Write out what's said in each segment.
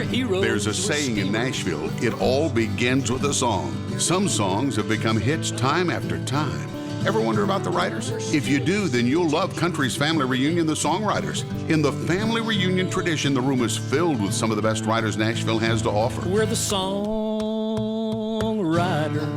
heroes. There's a saying in Nashville, it all begins with a song. Some songs have become hits time after time. Ever wonder about the writers? If you do, then you'll love Country's Family Reunion, the Songwriters. In the family reunion tradition, the room is filled with some of the best writers Nashville has to offer. We're the songwriters.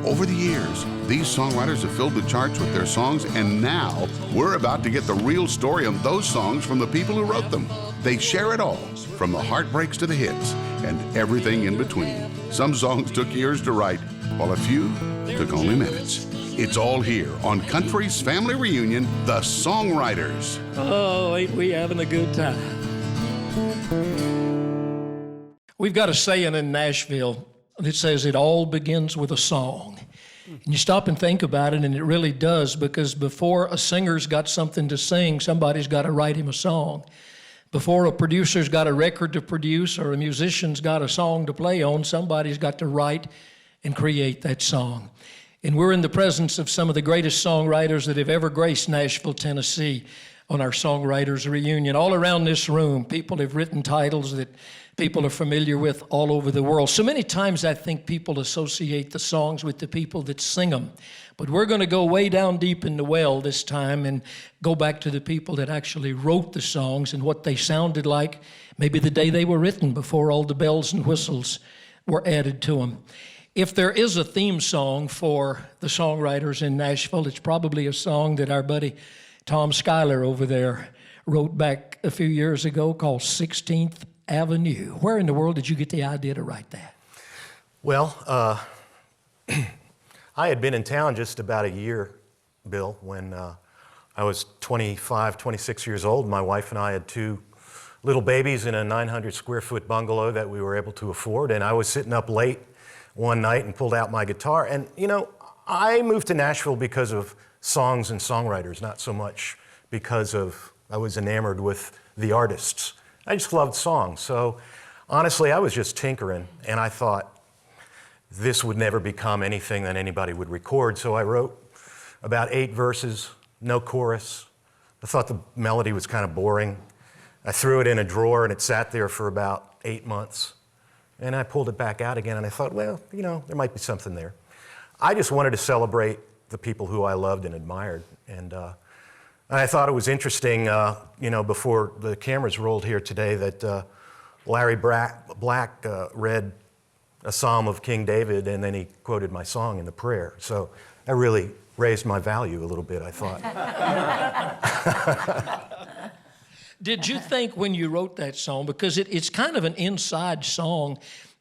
Over the years, these songwriters have filled the charts with their songs, and now we're about to get the real story of those songs from the people who wrote them. They share it all, from the heartbreaks to the hits, and everything in between. Some songs took years to write, while a few took only minutes. It's all here on Country's Family Reunion, The Songwriters. Oh, ain't we having a good time? We've got a saying in Nashville that says it all begins with a song. And you stop and think about it, and it really does, because before a singer's got something to sing, somebody's got to write him a song. Before a producer's got a record to produce or a musician's got a song to play on, somebody's got to write and create that song. And we're in the presence of some of the greatest songwriters that have ever graced Nashville, Tennessee on our Songwriters Reunion. All around this room, people have written titles that people are familiar with all over the world. So many times I think people associate the songs with the people that sing them. But we're going to go way down deep in the well this time and go back to the people that actually wrote the songs and what they sounded like maybe the day they were written, before all the bells and whistles were added to them. If there is a theme song for the songwriters in Nashville, it's probably a song that our buddy Tom Schuyler over there wrote back a few years ago called 16th Avenue. Where in the world did you get the idea to write that? Well, I had been in town just about a year, Bill, when I was 25, 26 years old. My wife and I had two little babies in a 900 square foot bungalow that we were able to afford, and I was sitting up late one night and pulled out my guitar. And, you know, I moved to Nashville because of songs and songwriters, not so much because I was enamored with the artists. I just loved songs. So, honestly, I was just tinkering, and I thought this would never become anything that anybody would record. So I wrote about 8 verses, no chorus. I thought the melody was kind of boring. I threw it in a drawer, and it sat there for about 8 months. And I pulled it back out again, and I thought, well, you know, there might be something there. I just wanted to celebrate the people who I loved and admired. And I thought it was interesting, you know, before the cameras rolled here today, that Larry Black read a psalm of King David, and then he quoted my song in the prayer. So that really raised my value a little bit, I thought. Did you think when you wrote that song, because it's kind of an inside song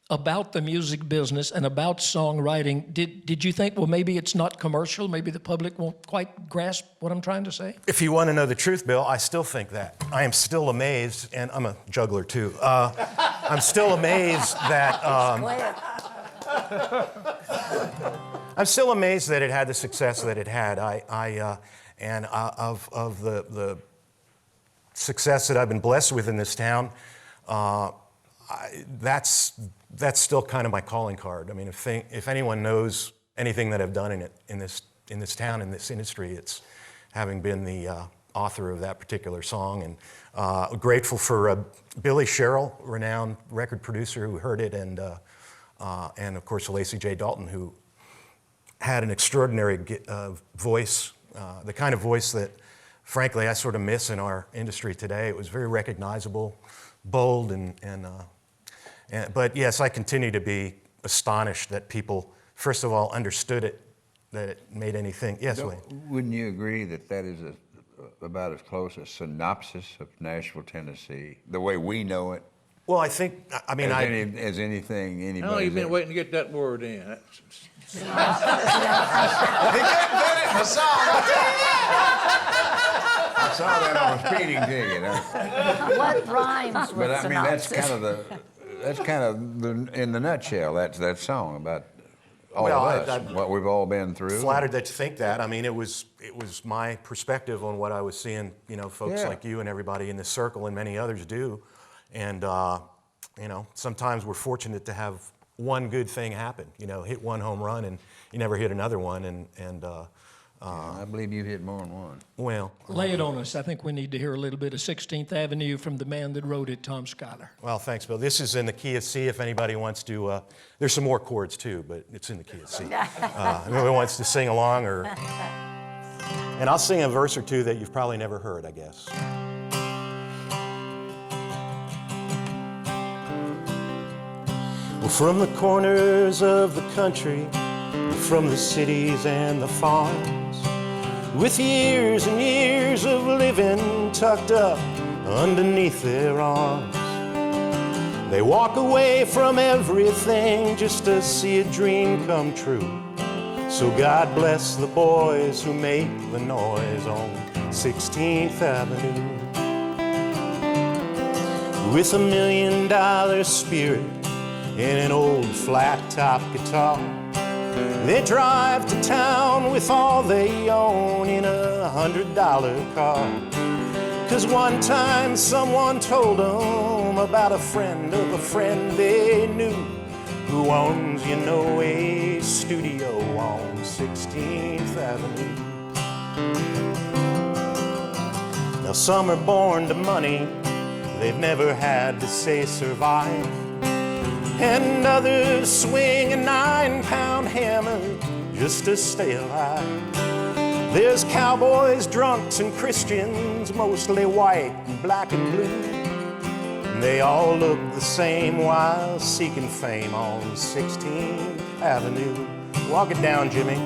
about the music business and about songwriting, did you think, well, maybe it's not commercial, maybe the public won't quite grasp what I'm trying to say? If you want to know the truth, Bill, I still think that. I am still amazed, and I'm a juggler too. I'm still amazed that I'm still amazed that it had the success that it had. And of the success that I've been blessed with in this town, that's still kind of my calling card. I mean, if anyone knows anything that I've done in this town, in this industry, it's having been the author of that particular song. And grateful for Billy Sherrill, renowned record producer, who heard it, and of course Lacey J. Dalton, who had an extraordinary voice, the kind of voice that, frankly, I sort of miss in our industry today. It was very recognizable, bold, but yes, I continue to be astonished that people, first of all, understood it, that it made anything. Yes, Wayne. Wouldn't you agree that is about as close a synopsis of Nashville, Tennessee, the way we know it? Well, I think, as anything anybody. How long have you been waiting to get that word in? He couldn't fit it in the song. I saw that on a speeding ticket. What rhymes with But I mean, synopsis? that's kind of in the nutshell. That song about all of us, what we've all been through. Flattered that you think that. I mean, it was my perspective on what I was seeing. You know, folks like you and everybody in this circle, and many others do. And you know, sometimes we're fortunate to have one good thing happen. You know, hit one home run, and you never hit another one. And I believe you've hit more than one. Well, Lay it on us. I think we need to hear a little bit of 16th Avenue from the man that wrote it, Tom Schuyler. well, thanks, Bill. This is in the key of C if anybody wants to. There's some more chords too, but it's in the key of C. Anybody wants to sing along, or. And I'll sing a verse or two that you've probably never heard, I guess. Well, from the corners of the country, from the cities and the farms, with years and years of living tucked up underneath their arms, they walk away from everything just to see a dream come true. So God bless the boys who make the noise on 16th Avenue. With $1 million spirit and an old flat-top guitar, they drive to town with all they own in a $100 car. 'Cause one time someone told them about a friend of a friend they knew, who owns, you know, a studio on 16th Avenue. Now some are born to money, they've never had to say survive, and others swing a 9-pound hammer just to stay alive. There's cowboys, drunks, and Christians, mostly white and black and blue. They all look the same while seeking fame on 16th Avenue. Walk it down, Jimmy.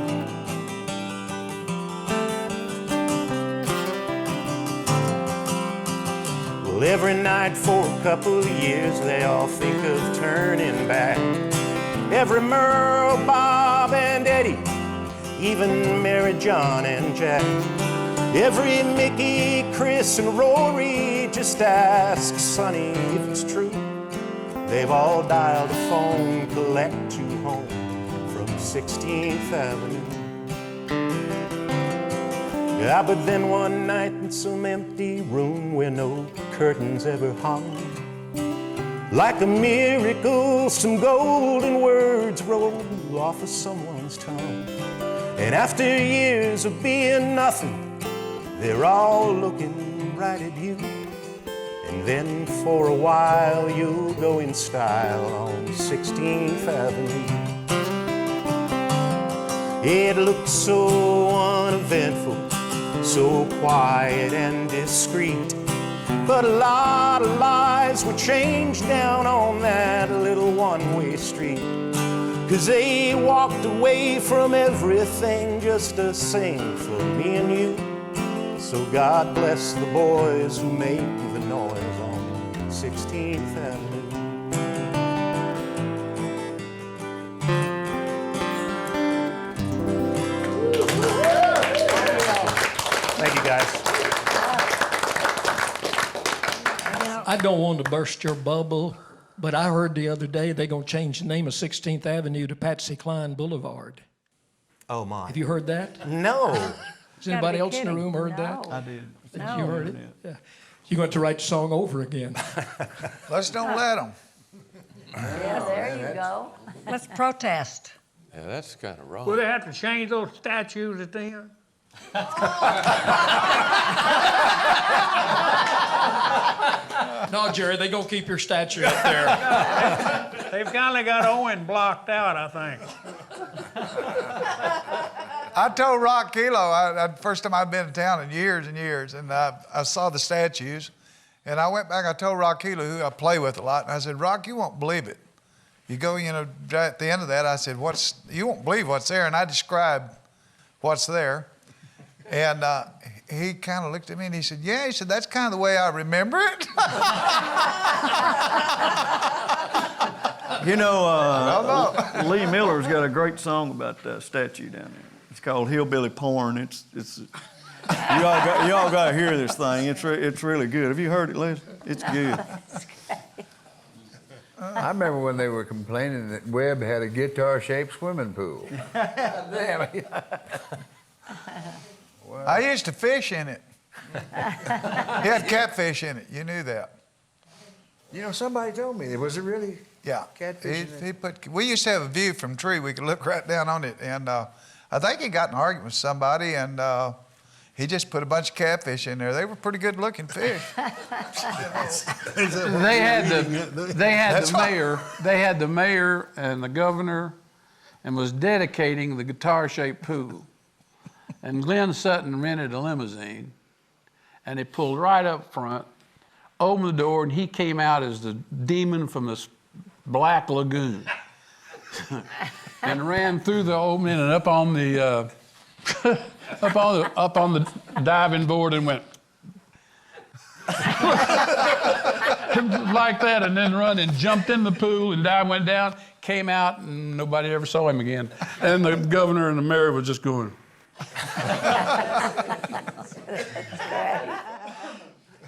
Well, every night for a couple of years, they all think of turning back. Every Merle, Bob, and Eddie, even Mary, John, and Jack. Every Mickey, Chris, and Rory, just ask Sonny if it's true. They've all dialed a phone, collect you home from 16th Avenue. Yeah, but then one night in some empty room where no curtains ever hung, like a miracle, some golden words rolled off of someone's tongue. And after years of being nothing, they're all looking right at you. And then for a while you'll go in style on 16th Avenue. It looks so uneventful, so quiet and discreet, but a lot of lives were changed down on that little one-way street. 'Cause they walked away from everything just to sing for me and you. So God bless the boys who make the noise on 16th Avenue. Thank you, guys. I don't want to burst your bubble, but I heard the other day they're going to change the name of 16th Avenue to Patsy Cline Boulevard. Oh, my. Have you heard that? No. Has anybody else in the room heard that? I did. Think you heard it? Yeah. You're going to write the song over again. Let's don't let them. Yeah, there you go. Let's protest. Yeah, that's kind of wrong. Will they have to change those statues at the end? No, Jerry, they're going to keep your statue up there. They've finally got Owen blocked out, I think. I told Rock Kilo, first time I'd been in town in years and years, and I saw the statues, and I went back, I told Rock Kilo, who I play with a lot, and I said, Rock, you won't believe it. You go, at the end of that, I said, you won't believe what's there, and I described what's there. And he kind of looked at me and he said, yeah, he said, that's kind of the way I remember it. You know, Lee Miller's got a great song about that statue down there. It's called Hillbilly Porn. It's you all got to hear this thing. It's really good. Have you heard it, Liz? It's good. I remember when they were complaining that Webb had a guitar-shaped swimming pool. I used to fish in it. He had catfish in it. You knew that. You know, somebody told me. Was it really? Yeah. Catfish in it? We used to have a view from tree. We could look right down on it. And I I think he got in an argument with somebody, and he just put a bunch of catfish in there. They were pretty good looking fish. They had the mayor and the governor, and was dedicating the guitar-shaped pool. And Glenn Sutton rented a limousine, and they pulled right up front, opened the door, and he came out as the demon from the Black Lagoon, and ran through the opening and up on the up on the diving board and went like that, and then run and jumped in the pool and dive, went down, came out, and nobody ever saw him again. And the governor and the mayor was just going.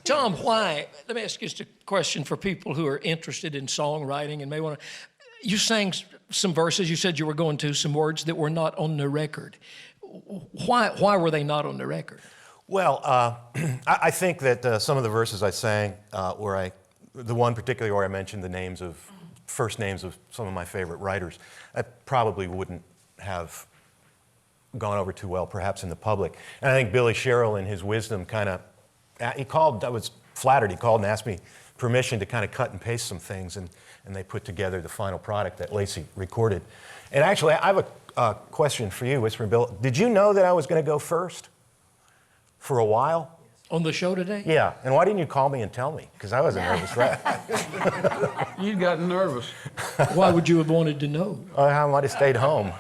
Tom, why? Let me ask you just a question for people who are interested in songwriting and may want to. You sang some verses. You said you were going to some words that were not on the record. Why were they not on the record? Well, I think that some of the verses I sang, the one particularly where I mentioned the first names of some of my favorite writers, I probably wouldn't have gone over too well, perhaps in the public. And I think Billy Sherrill, in his wisdom, I was flattered. He called and asked me permission to kind of cut and paste some things, and they put together the final product that Lacey recorded. And actually, I have a question for you, Whispering Bill. Did you know that I was going to go first for a while? On the show today? Yeah, and why didn't you call me and tell me? Because I wasn't nervous, right? You got nervous. Why would you have wanted to know? I might have stayed home.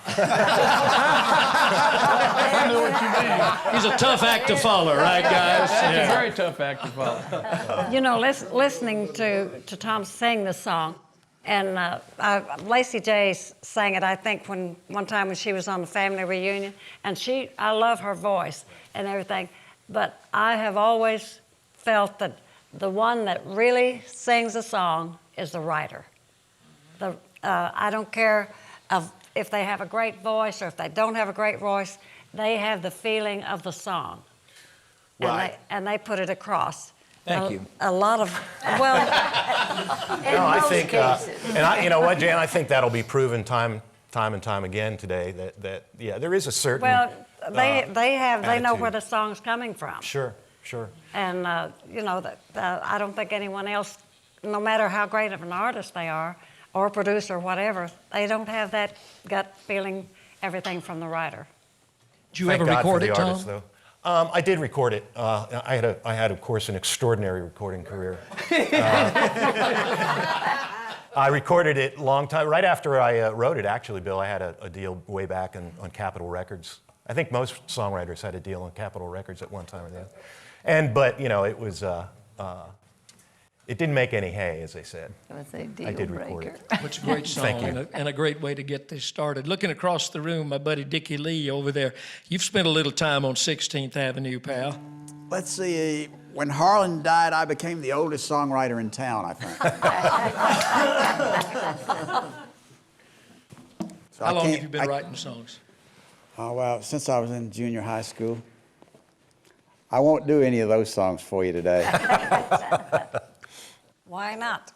I know what you mean. He's a tough act to follow, right, guys? That's Yeah. a very tough act to follow. You know, listening to Tom sing this song, and Lacey J sang it, I think, one time when she was on the family reunion, and I love her voice and everything, but I have always felt that the one that really sings a song is the writer. I don't care if they have a great voice or if they don't have a great voice, they have the feeling of the song. Right. And they put it across. Thank you. A lot of, well, in No, I most think, cases. you know what, Jan, I think that'll be proven time and time again today that there is a certain Well, they know where attitude. the song's coming from. Sure. And, I don't think anyone else, no matter how great of an artist they are, or producer, whatever, they don't have that gut feeling, everything from the writer. Did you Thank ever God record for it, the Tom? artists, though. I did record it. I had, of course, an extraordinary recording career. I recorded it a long time, right after I wrote it, actually, Bill. I had a deal way back on Capitol Records. I think most songwriters had a deal on Capitol Records at one time or the other. But, it was, it didn't make any hay, as they said. It was a deal I did record breaker. it. It's a great song Thank you. and a great way to get this started. Looking across the room, my buddy Dickie Lee over there. You've spent a little time on 16th Avenue, pal. Let's see, when Harlan died, I became the oldest songwriter in town, I think. So How I long can't- have you been writing songs? Oh, well, since I was in junior high school. I won't do any of those songs for you today. Why not?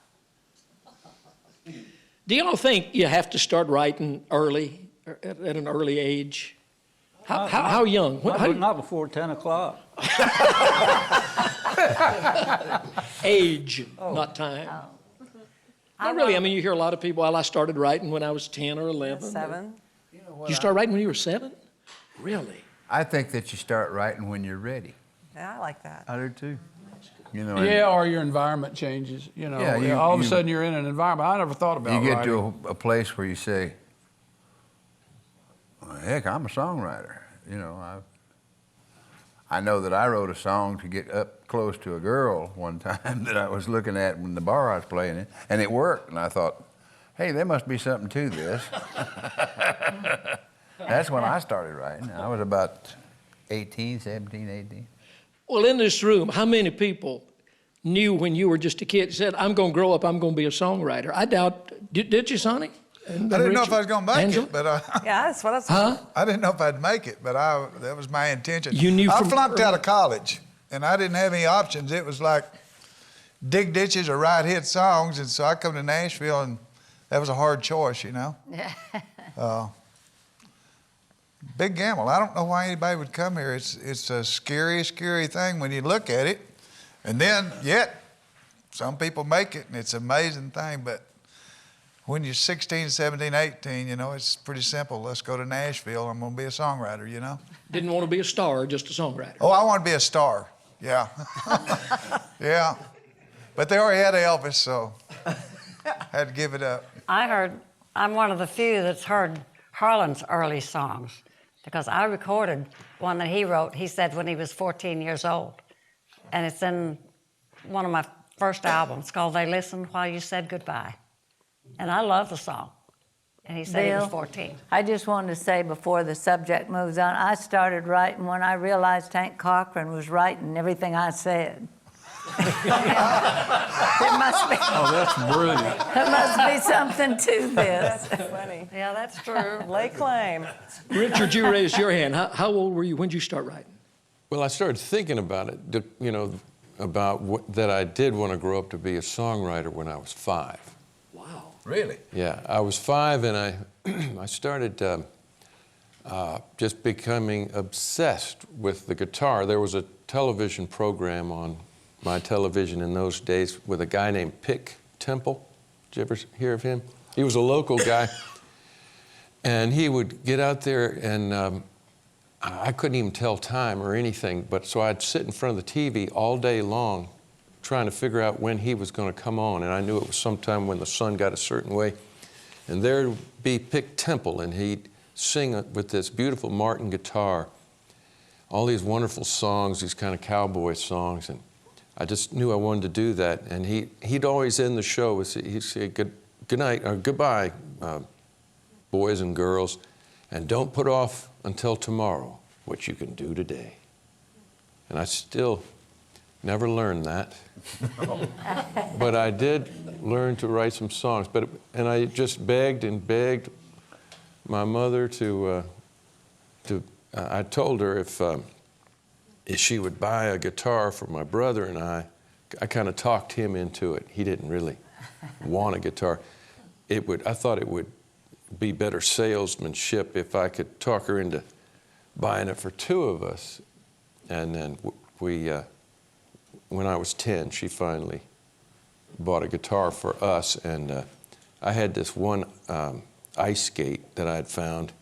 Do y'all think you have to start writing early, or at an early age? How young? Not before 10 o'clock. Age, not time. Not really. I mean, you hear a lot of people, well, I started writing when I was 10 or 11. 7. You start writing when you were 7? Really? I think that you start writing when you're ready. Yeah, I like that. I do too. And Yeah, or your environment changes. Yeah, all of a sudden you're in an environment. I never thought about you get writing. to a place where you say, well, heck, I'm a songwriter. I know that I wrote a song to get up close to a girl one time that I was looking at in the bar I was playing in, and it worked. And I thought, hey, there must be something to this. That's when I started writing. I was about 17, 18. Well, in this room, how many people knew when you were just a kid, said, I'm going to grow up, I'm going to be a songwriter? I doubt, did you, Sonny? I didn't know if I was going to make Angela? it, but Yeah, that's what I was. Huh? I didn't know if I'd make it, but that was my intention. You knew I from flunked out of college, and I didn't have any options. It was like dig ditches or write hit songs, and so I come to Nashville, and that was a hard choice, Yeah. big gamble. I don't know why anybody would come here. It's a scary, scary thing when you look at it. And then, yet, some people make it, and it's an amazing thing. But when you're 16, 17, 18, you know, it's pretty simple. Let's go to Nashville. I'm going to be a songwriter, you know. Didn't want to be a star, just a songwriter. Oh, I want to be a star. Yeah. Yeah. But they already had Elvis, so had to give it up. I'm one of the few that's heard Harlan's early songs, because I recorded one that he wrote, he said, when he was 14 years old. And it's in one of my first albums called They Listened While You Said Goodbye. And I love the song. And he said he was 14. I just wanted to say before the subject moves on, I started writing when I realized Hank Cochran was writing everything I said. There must be. Oh, that's brilliant. There must be something to this. That's funny. Yeah, that's true. Lay claim. Richard, you raised your hand. How old were you? When did you start writing? Well, I started thinking about it, you know, about that I did want to grow up to be a songwriter when I was 5. Wow. Really? Yeah, I was 5 and I started just becoming obsessed with the guitar. There was a television program on my television in those days with a guy named Pick Temple. Did you ever hear of him? He was a local guy. And he would get out there and I couldn't even tell time or anything, but so I'd sit in front of the TV all day long trying to figure out when he was going to come on, and I knew it was sometime when the sun got a certain way. And there'd be Pick Temple, and he'd sing with this beautiful Martin guitar, all these wonderful songs, these kind of cowboy songs, and I just knew I wanted to do that. And he'd always end the show, he'd say, good night, or goodbye, boys and girls, and don't put off until tomorrow what you can do today. And I still never learned that. But I did learn to write some songs. And I just begged and begged my mother I told her if she would buy a guitar for my brother and I kind of talked him into it. He didn't really want a guitar. I thought it would be better salesmanship if I could talk her into buying it for 2 of us. And then when I was 10, she finally bought a guitar for us. And I had this one ice skate that I'd found,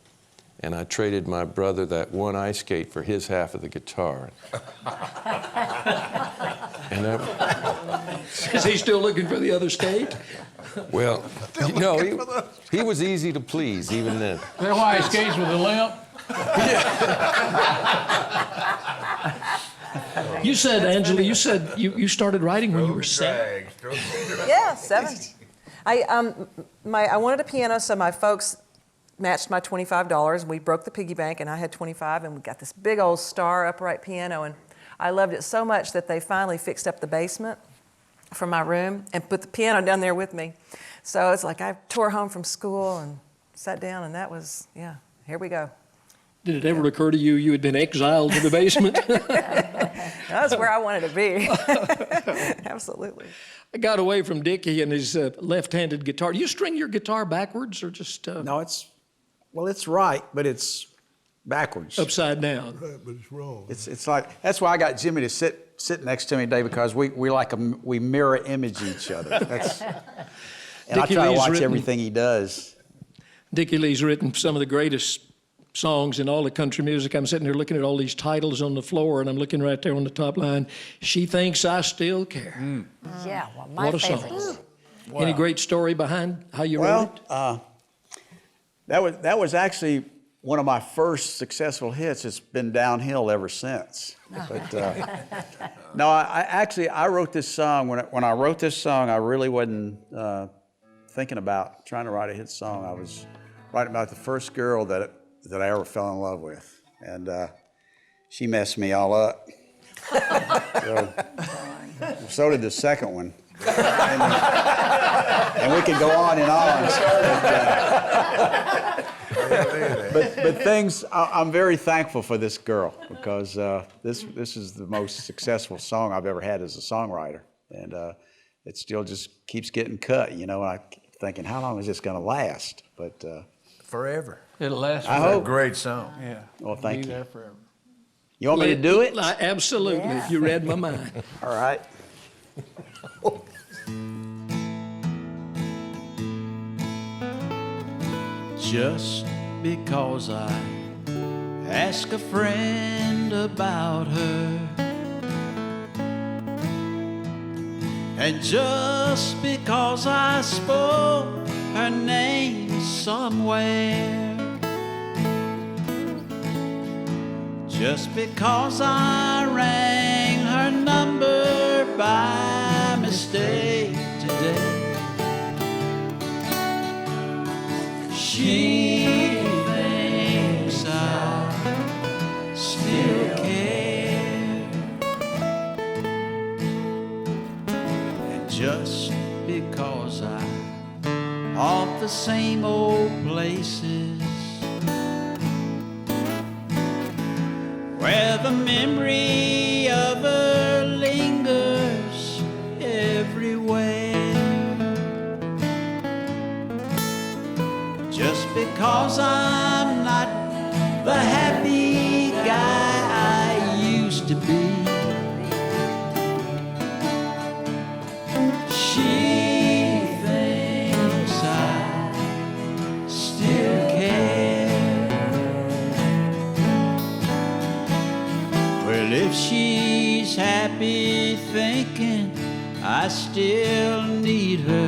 and I traded my brother that one ice skate for his half of the guitar. Is he still looking for the other skate? Well, no, he was easy to please even then. Is that why he skates with a limp? You said, Angela, you started writing when you were 7. Yeah, 7. I wanted a piano, so my folks matched my $25. We broke the piggy bank, and I had 25, and we got this big old star upright piano, and I loved it so much that they finally fixed up the basement from my room and put the piano down there with me. So it's like I tore home from school and sat down, and that was, yeah, here we go. Did it ever occur to you you had been exiled to the basement? That's where I wanted to be. Absolutely. I got away from Dickie and his left-handed guitar. Do you string your guitar backwards or just... No, it's right, but it's backwards. Upside down. Right, but it's wrong. It's like, that's why I got Jimmy to sit next to me today, because we mirror image each other. And I try to watch everything he does. Dickie Lee's written some of the greatest songs in all the country music. I'm sitting here looking at all these titles on the floor, and I'm looking right there on the top line. She Thinks I Still Care. Yeah, well, my What a favorite. song. Wow. Any great story behind how you wrote it? That was actually one of my first successful hits. It's been downhill ever since. But no, I wrote this song. When I wrote this song, I really wasn't thinking about trying to write a hit song. I was writing about the first girl that I ever fell in love with, and she messed me all up. So did the second one, and we could go on and on. But things, I'm very thankful for this girl, because this is the most successful song I've ever had as a songwriter, and it still just keeps getting cut. You know, and I keep thinking, how long is this going to last? But Forever. It'll last I forever. hope. Great song. Yeah. Well, thank Be you. there forever. You want me to do it? Absolutely. Yeah. You read my mind. All right. Just because I ask a friend about her, and just because I spoke her name somewhere, just because I rang her number by mistake today, she thinks I still care. And just because I haunt the same old places where the memory of her lingers everywhere, just because I'm not the happy guy I used to be, she thinks I still care. Well, if she's happy thinking I still need her,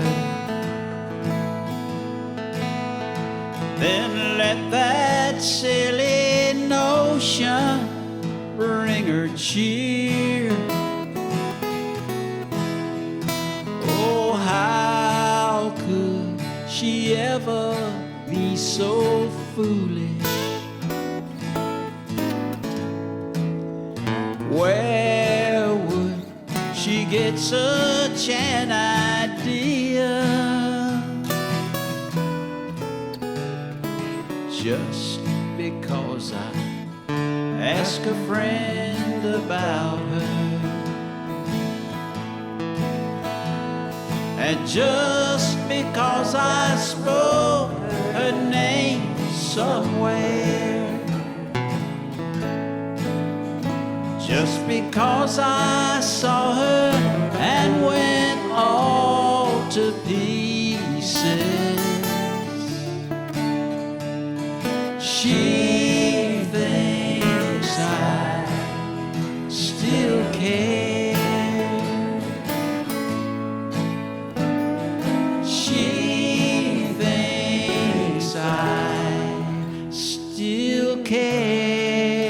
then let that silly notion bring her cheer. Oh, how could she ever be so foolish? Where would she get such an idea? Just because I ask a friend about her, and just because I spoke her name somewhere, just because I saw her and went all to pieces, she thinks I still care. She thinks I still care.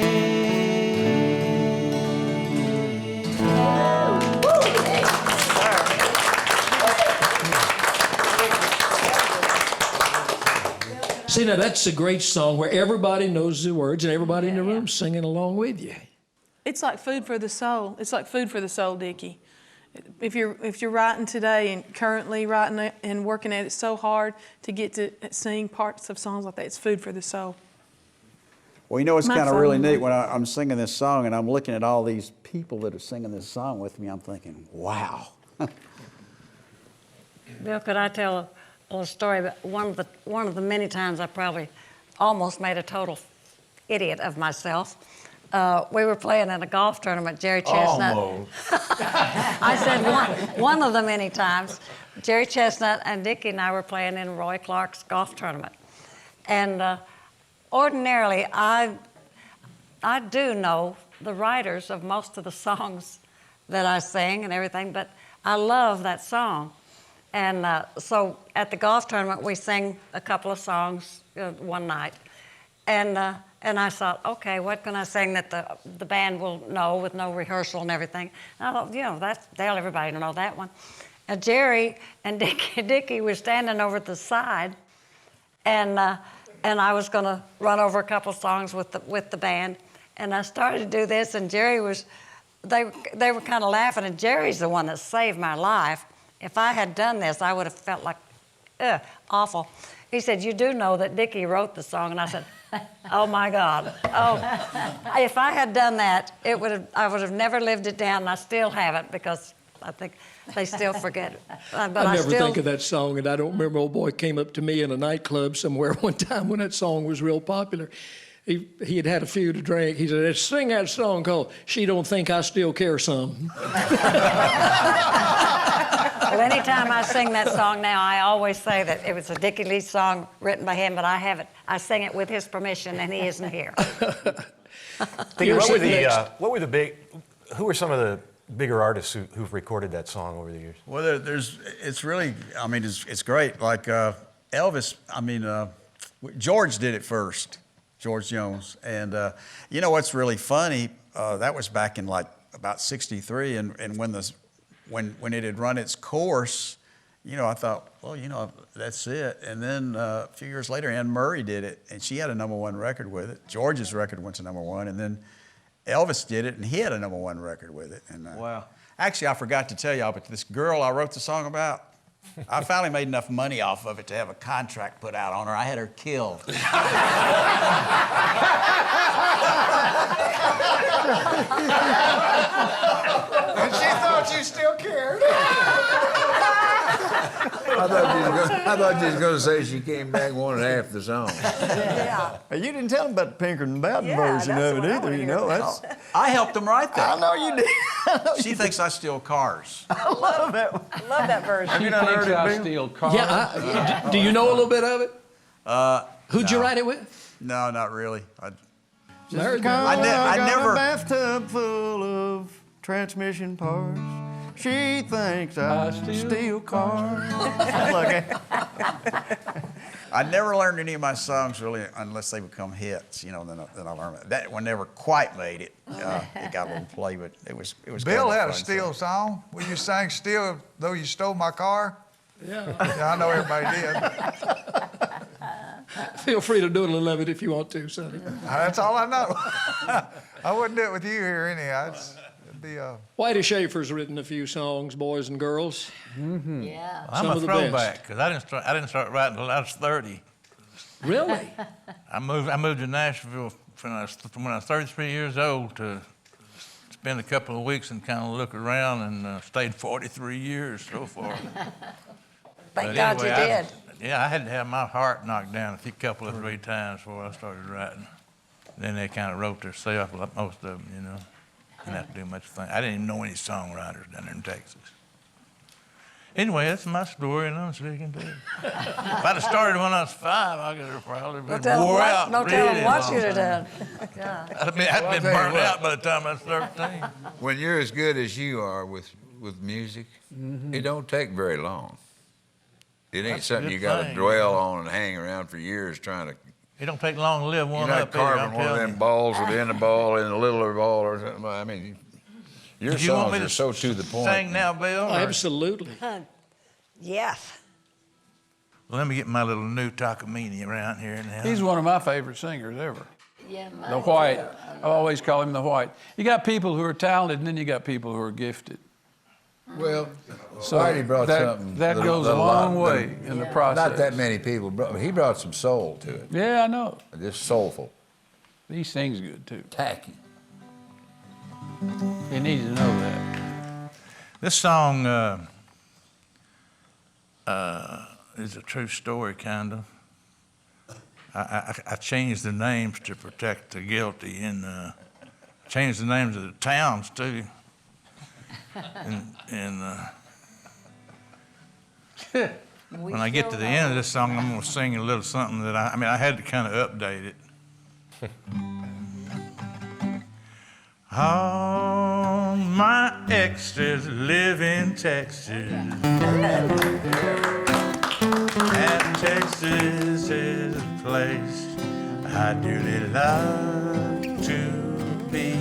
See, now that's a great song where everybody knows the words and everybody in the room singing along with you. It's like food for the soul. It's like food for the soul, Dickie. If you're writing today and currently writing it and working at it so hard to get to sing parts of songs like that, it's food for the soul. Well, you know, it's My kind of really phone. neat when I'm singing this song and I'm looking at all these people that are singing this song with me. I'm thinking, wow. Bill, could I tell a little story about one of the many times I probably almost made a total idiot of myself? We were playing in a golf tournament, Jerry Chestnut. Almost. I said one of the many times. Jerry Chestnut and Dickie and I were playing in Roy Clark's golf tournament. And ordinarily, I do know the writers of most of the songs that I sing and everything, but I love that song. And so at the golf tournament, we sang a couple of songs one night. And I thought, okay, what can I sing that the band will know with no rehearsal and everything? And I thought, you know, they'll everybody know that one. And Jerry and Dickie were standing over at the side, and I was going to run over a couple songs with the band. And I started to do this, and Jerry was, they were kind of laughing, and Jerry's the one that saved my life. If I had done this, I would have felt like, awful. He said, you do know that Dickie wrote the song. And I said, oh my God. Oh, if I had done that, I would have never lived it down, and I still haven't, because I think They still forget it. But I never still think of that song, and I don't remember. Old boy came up to me in a nightclub somewhere one time when that song was real popular. He had had a few to drink. He said, "Sing that song called She Don't Think I Still Care Some." Well, anytime I sing that song now, I always say that it was a Dickie Lee song written by him, but I sing it with his permission, and he isn't here. Who were some of the bigger artists who've recorded that song over the years? Well, it's really, I mean, it's great. Like Elvis, George did it first, George Jones. And you know what's really funny? That was back in like about '63, and when it had run its course, you know, I thought, well, you know, that's it. And then a few years later, Anne Murray did it, and she had a #1 record with it. George's record went to #1, and then Elvis did it, and he had a #1 record with it. And wow. Actually, I forgot to tell y'all, but this girl I wrote the song about, I finally made enough money off of it to have a contract put out on her. I had her killed. And she thought you still cared. I thought you was going to say she came back and wanted half the song. Yeah. Hey, you didn't tell them about the Pinkerton Bowden version that's of it what I either, wanna you hear. know. That's, I helped them write that. I know you did. She thinks I steal cars. I love that. Love that version. She you not thinks heard it, I Bill? steal cars. Yeah, do you know a little bit of it? Who'd you write it with? No, not really. Very good. I never- got a bathtub full of transmission parts. She thinks I steal cars. I never learned any of my songs really unless they become hits, you know. Then I learned it. That one never quite made it. It got a little play, but it was. Bill kind of had a fun Steel song where you sang "Steal Though You Stole My Car." Yeah. Yeah, I know everybody did. Feel free to doodle a little bit if you want to, Sonny. That's all I know. I wouldn't do it with you here anyhow. It'd be Whitey Schaefer's written a few songs, boys and girls. Mm-hmm. Yeah. Some I'm of a the throwback because I didn't start writing until I was 30. Really? I moved to Nashville when I was 33 years old to spend a couple of weeks and kind of look around, and stayed 43 years so far. Thank God you did. I had to have my heart knocked down a couple of 3 times before I started writing. Then they kind of wrote themselves, like most of them, you know. Didn't have to do much thing. I didn't even know any songwriters down there in Texas. Anyway, that's my story, and I'm speaking to you. If I'd have started when I was 5, I could have probably been wore out. Don't tell them what you'd have done. done. I'd been burned out by the time I was 13. When you're as good as you are with music, it don't take very long. It ain't That's a something good you got to thing. dwell on and hang around for years trying to. It don't take long to live You're one not up. Either, I'm carving one of telling them you. balls within the ball in a littler ball or something. I mean, your Do you want songs me are to so to the point. Sing now, Bill? or- Absolutely. Yes. Well, let me get my little new Takamine around here now. He's one of my favorite singers ever. Yeah, The White. I always call him the White. You got people who are talented, and then you got people who are gifted. Well, So Whitey brought that, something. that goes a long way in the process. Not that many people, but he brought some soul to it. Yeah, I know. Just soulful. He sings good, too. Tacky. You need to know that. This song is a true story, kind of. I changed the names to protect the guilty, and changed the names of the towns, too. And when I get to the end of this song, I'm going to sing a little something that I had to kind of update it. All my exes live in Texas, and Texas is a place I dearly love to be.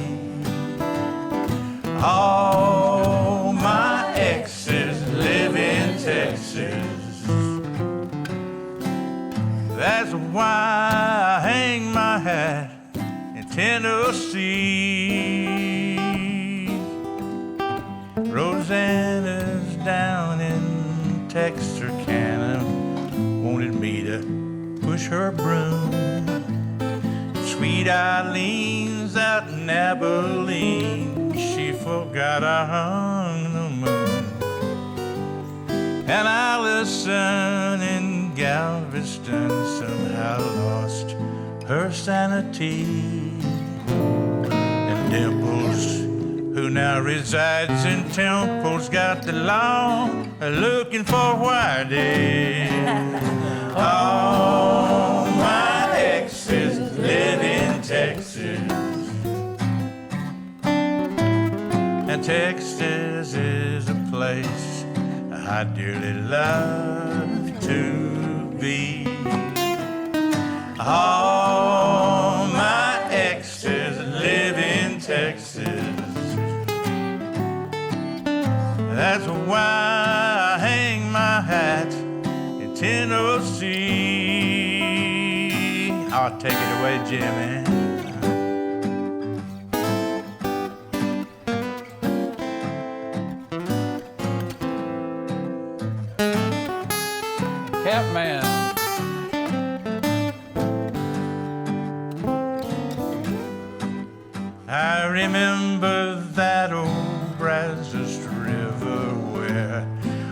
All my exes live in Texas. That's why I hang my hat in Tennessee. Rosanna's down in Texarkana, wanted me to push her broom. Sweet Eileen's out in Abilene, she forgot I hung the moon. And Allison in Galveston somehow lost her sanity. And Dimples, who now resides in Temple's, got the law looking for Whitey. All my exes live in Texas, and Texas is a place I dearly love to be. All my exes live in Texas. That's why I hang my hat in Tennessee. Oh, take it away, Jimmy. Catman. I remember that old Brazos River where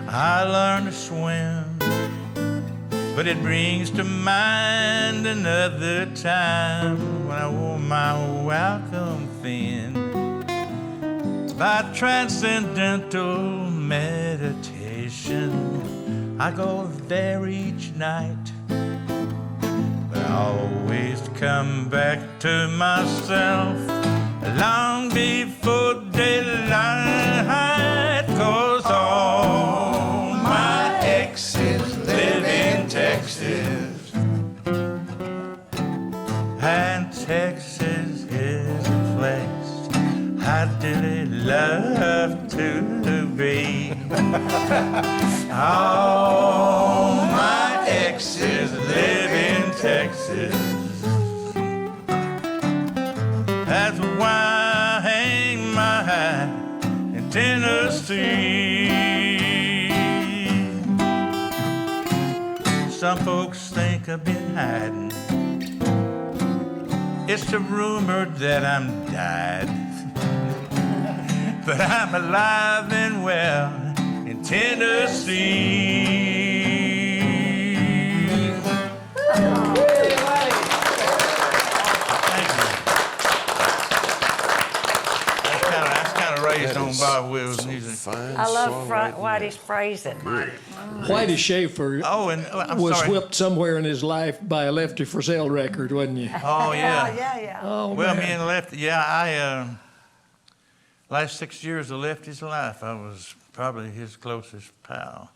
I learned to swim, but it brings to mind another time when I wore my welcome thin. By transcendental meditation, I go there each night, but I always come back to myself long before daylight. 'Cause all my exes live in Texas, and Texas is a place I dearly love to be. All my exes live in Texas. That's why I hang my hat in Tennessee. Some folks think I've been hiding. It's a rumor that I'm dead, but I'm alive and well in Tennessee. Raised on Bob Wills music. I love Whitey's phrasing. Whitey Schaefer was sorry. whipped somewhere in his life by a Lefty Frizzell record, wasn't you? Oh, yeah. Yeah. Oh, Well, man. me and Lefty, I last 6 years of Lefty's life, I was probably his closest pal.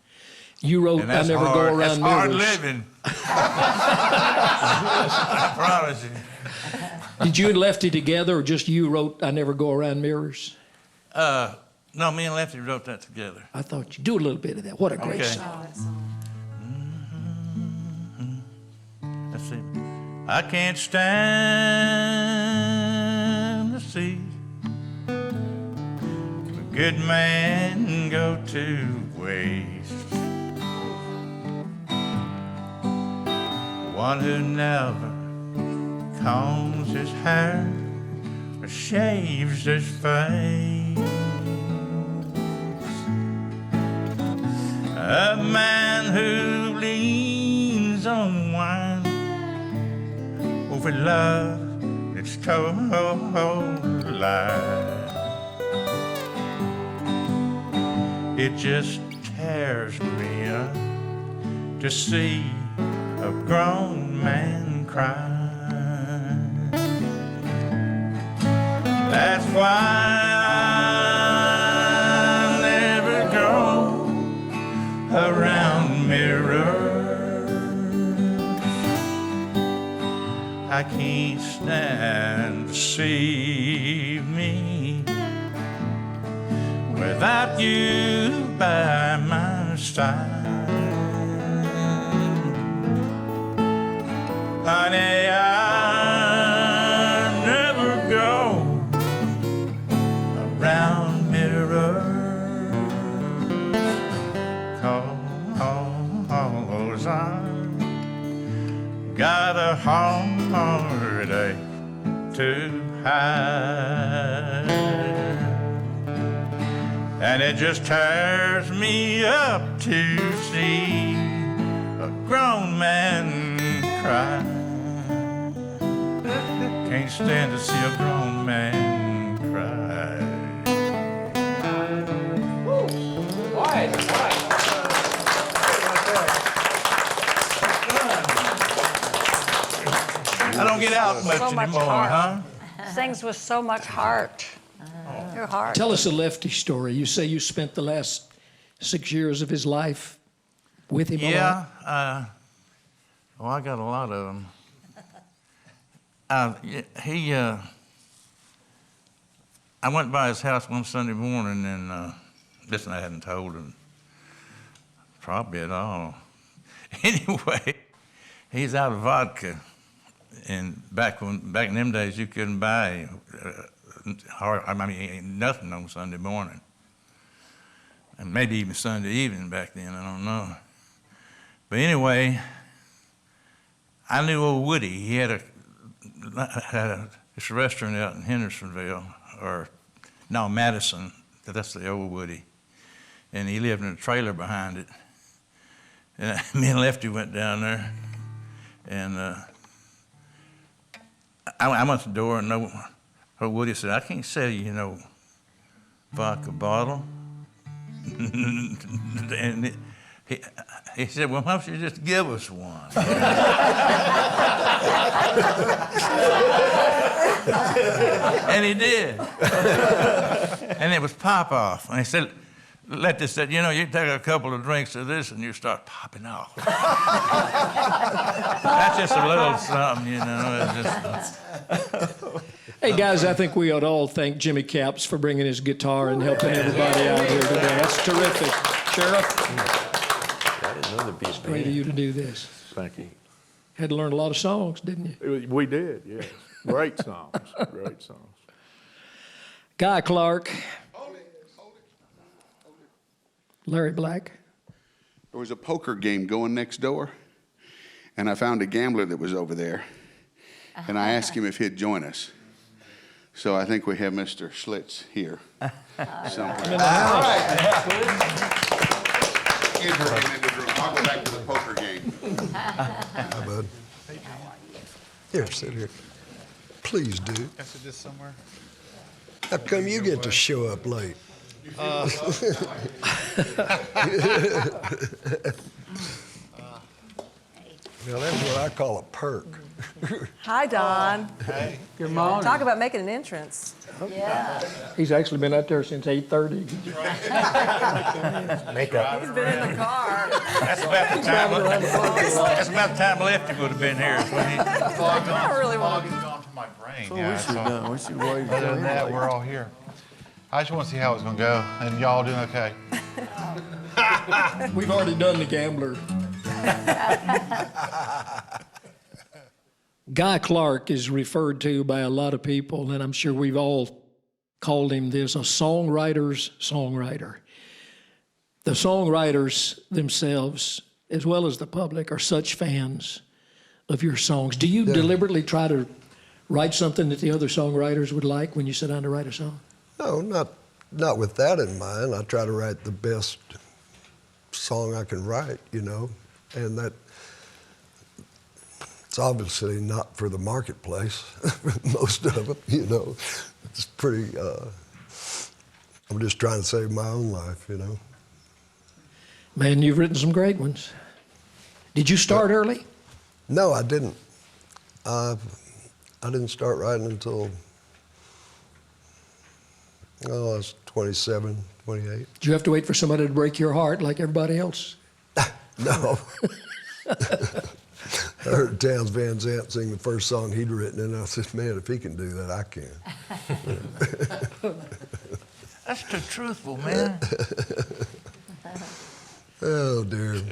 You wrote And I that's Never hard, Go Around that's Mirrors. hard living. I promise you. Did you and Lefty together, or just you wrote I Never Go Around Mirrors? No, me and Lefty wrote that together. I thought you'd do a little bit of that. What a great Okay. song. Let's see. I can't stand to see a good man go to waste. One who never combs his hair or shaves his face. A man who leans on wine over love that's told lies. It just tears me up to see a grown man cry. That's why I never go around mirrors. I can't stand to see me without you by my side. Honey, I never go around mirrors, 'cause I got a heartache to hide. And it just tears me up to see a grown man cry. Can't stand to see a grown man cry. I don't get out much So much anymore, heart. huh? Sings with so much heart. Your heart. Tell us a Lefty story. You say you spent the last 6 years of his life with him. Yeah, well, I got a lot of them. I went by his house one Sunday morning, and this I hadn't told him probably at all. Anyway, he's out of vodka, and back in them days you couldn't buy nothing on Sunday morning, and maybe even Sunday evening back then. I don't know. But anyway, I knew old Woody. He had this restaurant out in Hendersonville, Madison. That's the old Woody. And he lived in a trailer behind it. And me and Lefty went down there, and I went to the door, and old Woody said, "I can't sell you no vodka bottle." And he said, "Well, why don't you just give us one?" And he did. And it was pop off. And he said, "Let this, you take a couple of drinks of this and you start popping off." That's just a little something, It's just... Hey, guys, I think we ought to all thank Jimmy Capps for bringing his guitar and helping everybody out here today. That's terrific. Sheriff? I didn't know there'd be a It's great of you to do this. Thank you. Had to learn a lot of songs, didn't you? We did, yes. Great songs, great songs. Guy Clark. Larry Black. There was a poker game going next door, and I found a gambler that was over there, and I asked him if he'd join us. So I think we have Mr. Schlitz here somewhere. In the house. Enter him in the room. I'll go back to the poker game. Hi, bud. Here, sit here. Please do. Can I sit this somewhere? How come you get to show up late? Well, that's what I call a perk. Hi, Don. Hey. Good morning. Talk about making an entrance. Yeah. He's actually been out there since 8:30. Makeup. He's been in the car. That's about the time Lefty would have been here. I don't really want to. Gone from my brain. So Yeah, we should wait. Other than that, we're all here. I just want to see how it's going to go, and y'all doing okay? We've already done the gambler. Guy Clark is referred to by a lot of people, and I'm sure we've all called him this, a songwriter's songwriter. The songwriters themselves, as well as the public, are such fans of your songs. Do you deliberately try to write something that the other songwriters would like when you sit down to write a song? No, not with that in mind. I try to write the best song I can write, and that it's obviously not for the marketplace, most of it, It's pretty, I'm just trying to save my own life, Man, you've written some great ones. Did you start early? No, I didn't. I didn't start writing until, I was 27, 28. Did you have to wait for somebody to break your heart like everybody else? No. I heard Townes Van Zandt sing the first song he'd written, and I said, man, if he can do that, I can. That's too truthful, man. Oh, dear.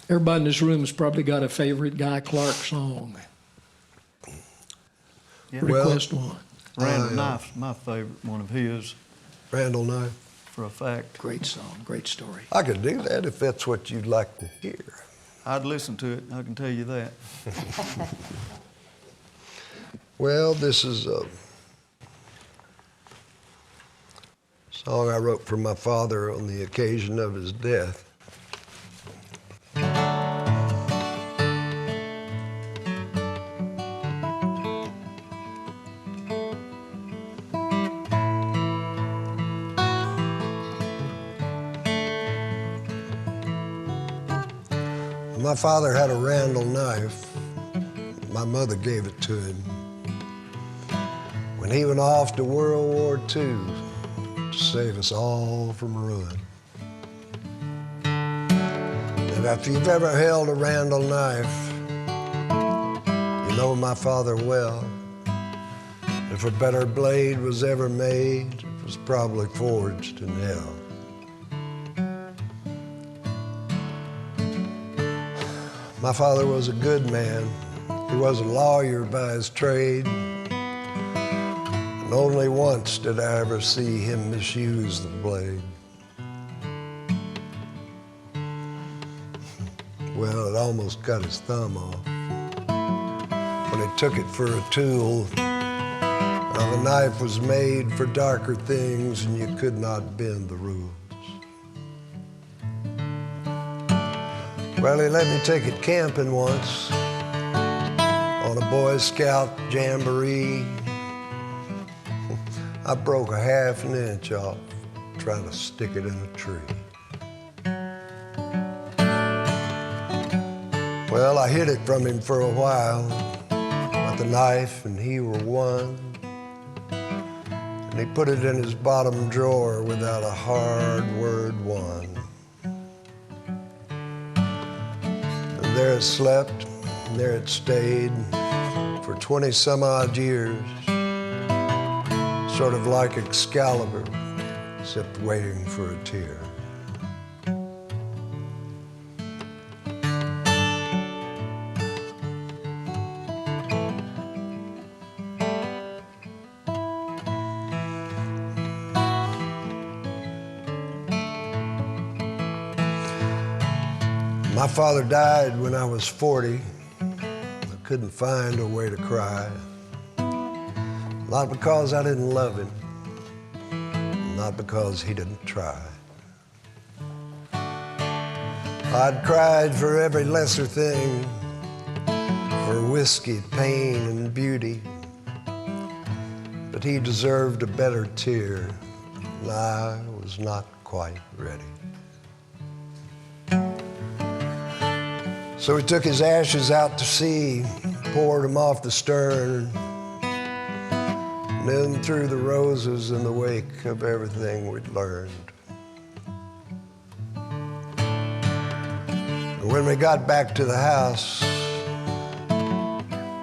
Everybody in this room has probably got a favorite Guy Clark song. Yeah. Request one. Randall Knife's my favorite one of his. Randall Knife? For a fact. Great song, great story. I could do that if that's what you'd like to hear. I'd listen to it, I can tell you that. Well, this is a song I wrote for my father on the occasion of his death. My father had a Randall knife. My mother gave it to him when he went off to World War II to save us all from ruin. And if you've ever held a Randall knife, you know my father well. If a better blade was ever made, it was probably forged in hell. My father was a good man. He was a lawyer by his trade. And only once did I ever see him misuse the blade. Well, it almost cut his thumb off when he took it for a tool. Now, the knife was made for darker things, and you could not bend the rules. Well, he let me take it camping once on a Boy Scout jamboree. I broke a half an inch off trying to stick it in a tree. Well, I hid it from him for a while, but the knife and he were one. And he put it in his bottom drawer without a hard word one. There it slept, and there it stayed for 20 some odd years, sort of like Excalibur, except waiting for a tear. My father died when I was 40. I couldn't find a way to cry. Not because I didn't love him, not because he didn't try. I'd cried for every lesser thing, for whiskey, pain, and beauty. But he deserved a better tear, and I was not quite ready. So he took his ashes out to sea, poured them off the stern, and then threw the roses in the wake of everything we'd learned. And when we got back to the house,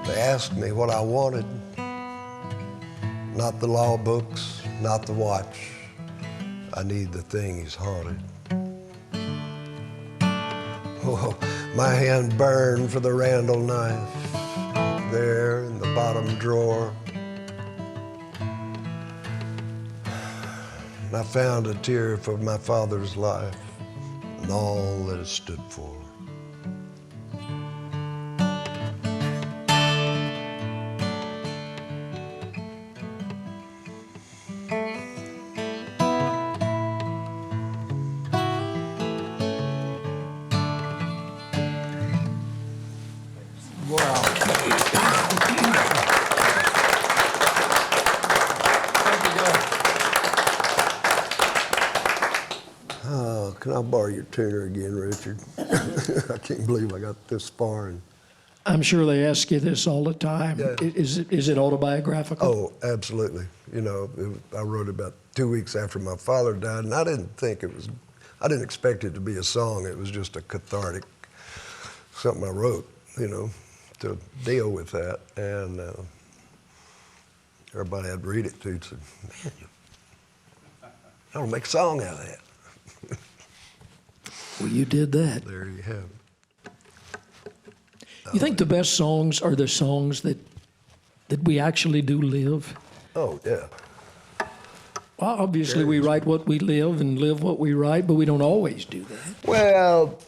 they asked me what I wanted. Not the law books, not the watch. I need the thing he's haunted. Oh, my hand burned for the Randall knife there in the bottom drawer. And I found a tear for my father's life and all that it stood for. Can I borrow your tuner again, Richard? I can't believe I got this far. And I'm sure they ask you this all the time. Yeah. Is it autobiographical? Oh, absolutely. You know, I wrote about 2 weeks after my father died, and I didn't expect it to be a song. It was just a cathartic, something I wrote, you know, to deal with that. And everybody I'd read it to said, man, I want to make a song out of that. Well, you did that. There you have it. You think the best songs are the songs that we actually do live? Oh, yeah. Well, obviously we write what we live and live what we write, but we don't always do that. Well,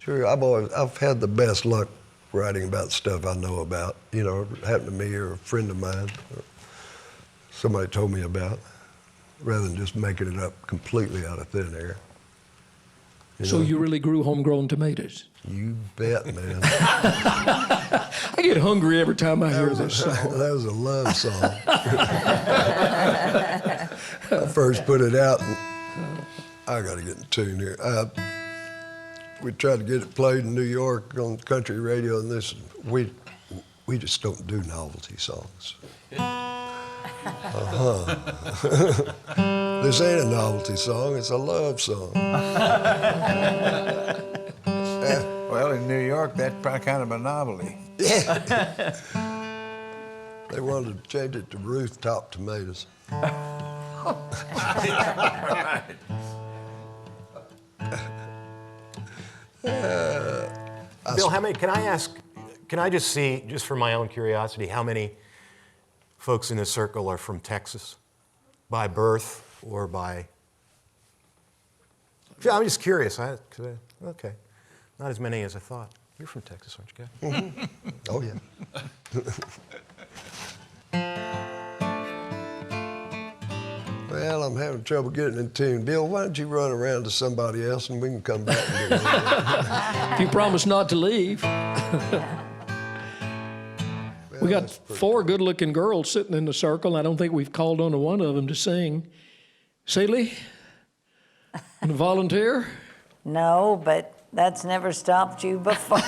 sure, I've had the best luck writing about stuff I know about. You know, it happened to me or a friend of mine, or somebody told me about. rather than just making it up completely out of thin air. So you really grew homegrown tomatoes? You bet, man. I get hungry every time I hear this song. That was a love song. I first put it out, and I got to get in tune here. We tried to get it played in New York on country radio, and we just don't do novelty songs. This ain't a novelty song, it's a love song. Well, in New York, that's probably kind of a novelty. Yeah. They wanted to change it to rooftop tomatoes. Bill, how many, can I just see, just for my own curiosity, how many folks in this circle are from Texas? By birth or by... I'm just curious. Okay. Not as many as I thought. You're from Texas, aren't you, guys? Mm-hmm. Oh, yeah. Well, I'm having trouble getting in tune. Bill, why don't you run around to somebody else and we can come back and get it. If you promise not to leave. We got 4 good-looking girls sitting in the circle. I don't think we've called on to one of them to sing. Celie, want to volunteer? No, but that's never stopped you before.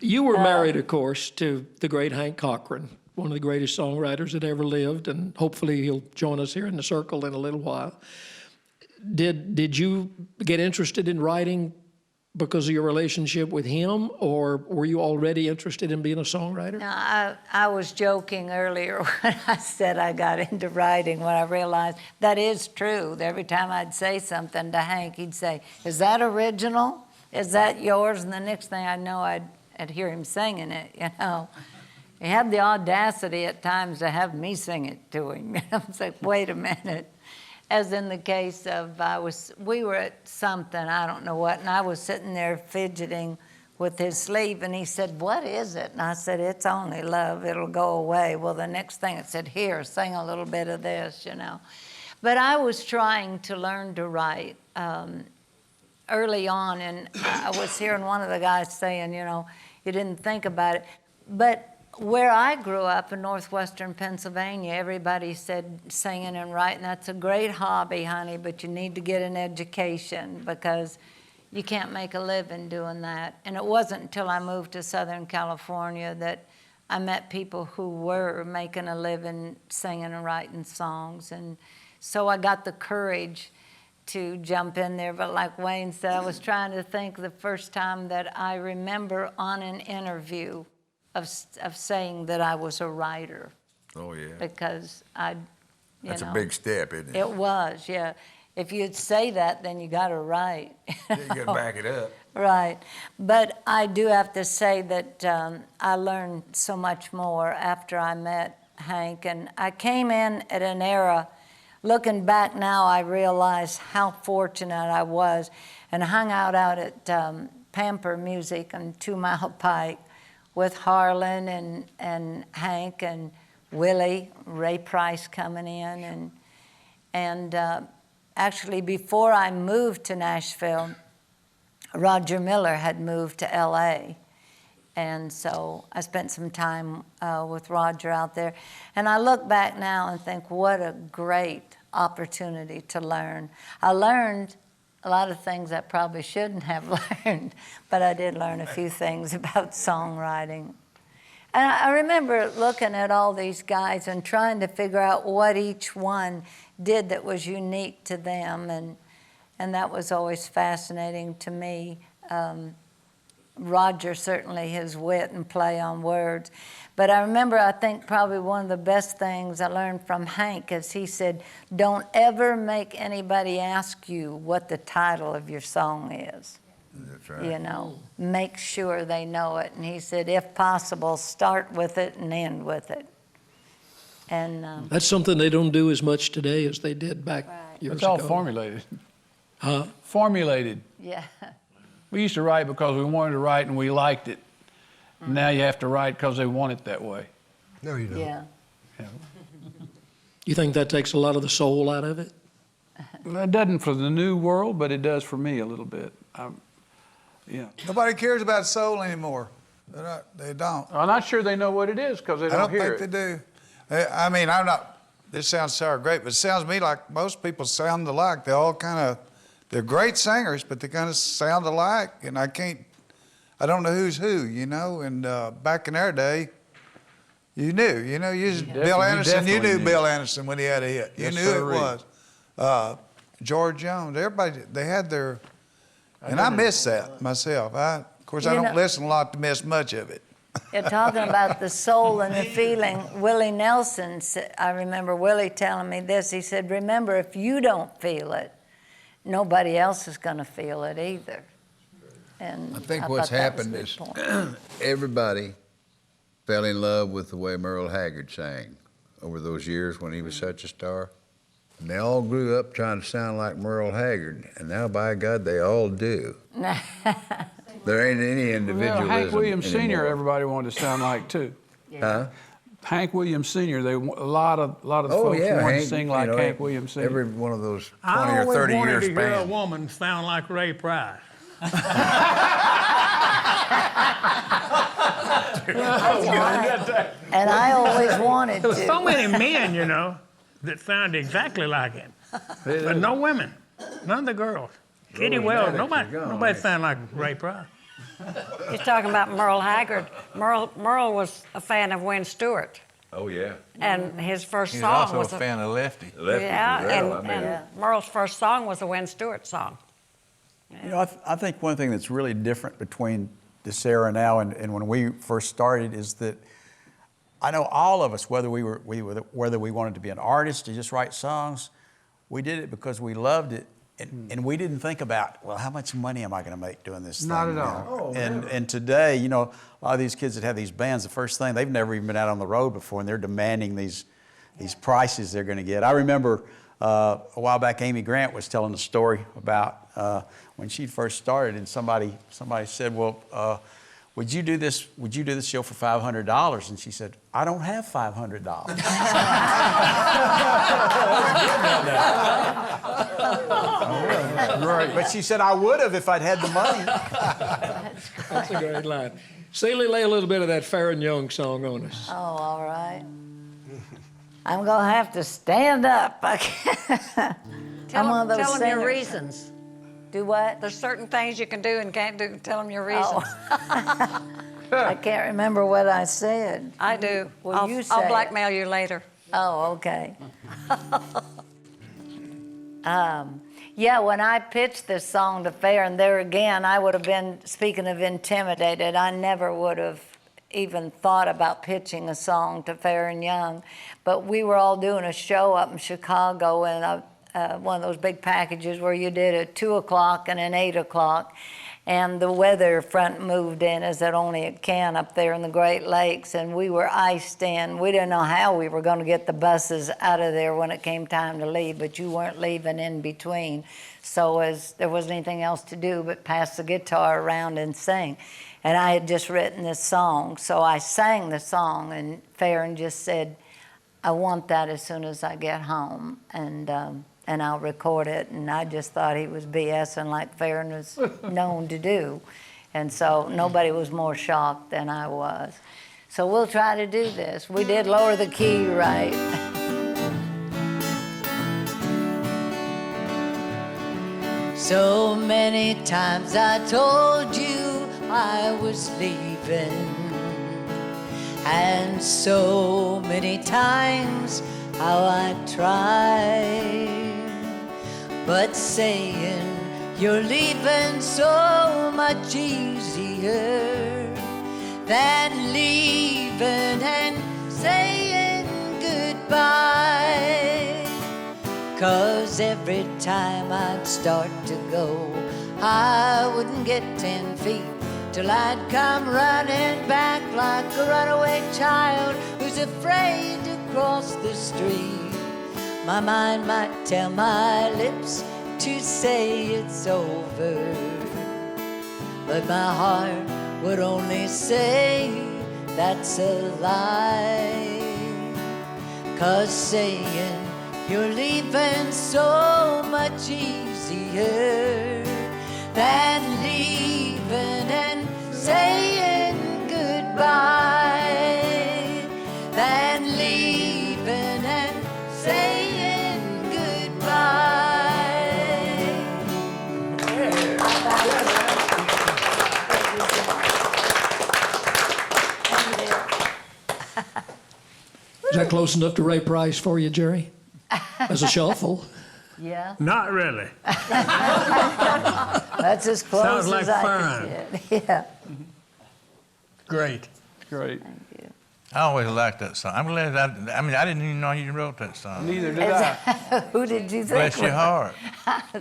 You were married, of course, to the great Hank Cochran, one of the greatest songwriters that ever lived, and hopefully he'll join us here in the circle in a little while. Did you get interested in writing because of your relationship with him, or were you already interested in being a songwriter? No, I was joking earlier when I said I got into writing, when I realized that is true. Every time I'd say something to Hank, he'd say, "Is that original? Is that yours?" And the next thing I know, I'd hear him singing it, you know. He had the audacity at times to have me sing it to him. I was like, wait a minute. As in the case of, we were at something, I don't know what, and I was sitting there fidgeting with his sleeve, and he said, "What is it?" And I said, "It's only love, it'll go away." Well, the next thing it said, "Here, sing a little bit of this," you know. But I was trying to learn to write early on, and I was hearing one of the guys saying, you know, you didn't think about it. But where I grew up in northwestern Pennsylvania, everybody said singing and writing, that's a great hobby, honey, but you need to get an education because you can't make a living doing that. And it wasn't until I moved to Southern California that I met people who were making a living singing and writing songs. And so I got the courage to jump in there. But like Wayne said, I was trying to think the first time that I remember on an interview of saying that I was a writer. Oh, yeah. Because That's a big step, isn't it? It was, yeah. If you'd say that, then you got to write. Yeah, you got to back it up. Right. But I do have to say that I learned so much more after I met Hank. And I came in at an era, looking back now, I realize how fortunate I was, and hung out at Pamper Music on 2 Mile Pike with Harlan and Hank and Willie, Ray Price coming in. And actually, before I moved to Nashville, Roger Miller had moved to LA. And so I spent some time with Roger out there. And I look back now and think, what a great opportunity to learn. I learned a lot of things I probably shouldn't have learned, but I did learn a few things about songwriting. And I remember looking at all these guys and trying to figure out what each one did that was unique to them, and that was always fascinating to me. Roger, certainly his wit and play on words. But I remember, I think probably one of the best things I learned from Hank is he said, don't ever make anybody ask you what the title of your song is. That's right. You know, make sure they know it. And he said, if possible, start with it and end with it. And that's something they don't do as much today as they did back years ago. It's all formulated. Huh? Formulated. Yeah. We used to write because we wanted to write and we liked it. Now you have to write because they want it that way. No, you don't. Yeah. You think that takes a lot of the soul out of it? It doesn't for the new world, but it does for me a little bit. Yeah. Nobody cares about soul anymore. They don't. I'm not sure they know what it is because they don't hear it. I don't think they do. I mean, I'm not, this sounds sour grape, but it sounds to me like most people sound alike. They all kind of, they're great singers, but they kind of sound alike. And I don't know who's who, you know? And back in our day, you knew, Bill Anderson, you knew Bill Anderson when he had a hit. You knew who it was. George Jones, everybody, they had their, and I miss that myself. Of course, I don't listen a lot to miss much of it. You're talking about the soul and the feeling. Willie Nelson, I remember Willie telling me this. He said, remember, if you don't feel it, nobody else is going to feel it either. And I think what's happened is everybody fell in love with the way Merle Haggard sang over those years when he was such a star. And they all grew up trying to sound like Merle Haggard, and now, by God, they all do. There ain't any individualism Hank Williams anymore. Sr. everybody wanted to sound like too. Huh? Hank Williams Sr. A lot of folks wanted to sing like Hank Williams Sr. Every one of those 20 I or always 30 wanted year to hear a span. woman sound like Ray Price. And I always wanted There were to. so many men, that sounded exactly like him, but no women, none of the girls. Kitty Wells, nobody sounded like Ray Price. You're talking about Merle Haggard. Merle was a fan of Wynn Stewart. Oh, yeah. And his first He's song also was a fan of Lefty. Yeah, and Merle's first song was a Wynn Stewart song. You know, I think one thing that's really different between this era now and when we first started is that I know all of us, whether we wanted to be an artist to just write songs, we did it because we loved it, and we didn't think about, well, how much money am I going to make doing this Not thing? at all. Oh, and today, a lot of these kids that have these bands, the first thing, they've never even been out on the road before, and they're demanding these prices they're going to get. I remember a while back, Amy Grant was telling a story about when she first started, and somebody said, well, would you do this show for $500? And she said, I don't have $500. Right. But she said, I would have if I'd had the money. That's a great line. Celie, lay a little bit of that Farron Young song on us. Oh, all right. I'm going to have to stand up. I can't. I'm one of those Tell them your singers. reasons. Do what? There's certain things you can do and can't do. Tell them your reasons. I can't remember what I said. I do. Well, you say I'll it. blackmail you later. Oh, okay. Yeah, when I pitched this song to Farron, there again, I would have been, speaking of intimidated, I never would have even thought about pitching a song to Farron Young. But we were all doing a show up in Chicago in one of those big packages where you did at 2 o'clock and an 8 o'clock. And the weather front moved in as it only it can up there in the Great Lakes, and we were iced in. We didn't know how we were going to get the buses out of there when it came time to leave, but you weren't leaving in between. So as there wasn't anything else to do but pass the guitar around and sing. And I had just written this song, so I sang the song, and Farron just said, I want that as soon as I get home. And I'll record it. And I just thought he was BSing like Farron was known to do. And so nobody was more shocked than I was. So we'll try to do this. We did lower the key right. So many times I told you I was leaving. And so many times how I tried. But saying you're leaving so much easier than leaving and saying goodbye. 'Cause every time I'd start to go, I wouldn't get 10 feet till I'd come running back like a runaway child who's afraid to cross the street. My mind might tell my lips to say it's over, but my heart would only say that's a lie. 'cause saying you're leaving so much easier than leaving and saying goodbye, than leaving and saying goodbye. Is that close enough to Ray Price for you, Jerry? As a shuffle? Yeah. Not really. That's as close Sounds as like I fun. could get. Yeah. Great. Great. I always liked that song. I'm glad I didn't even know you wrote that song. Neither did I. Who did you think? Bless your heart.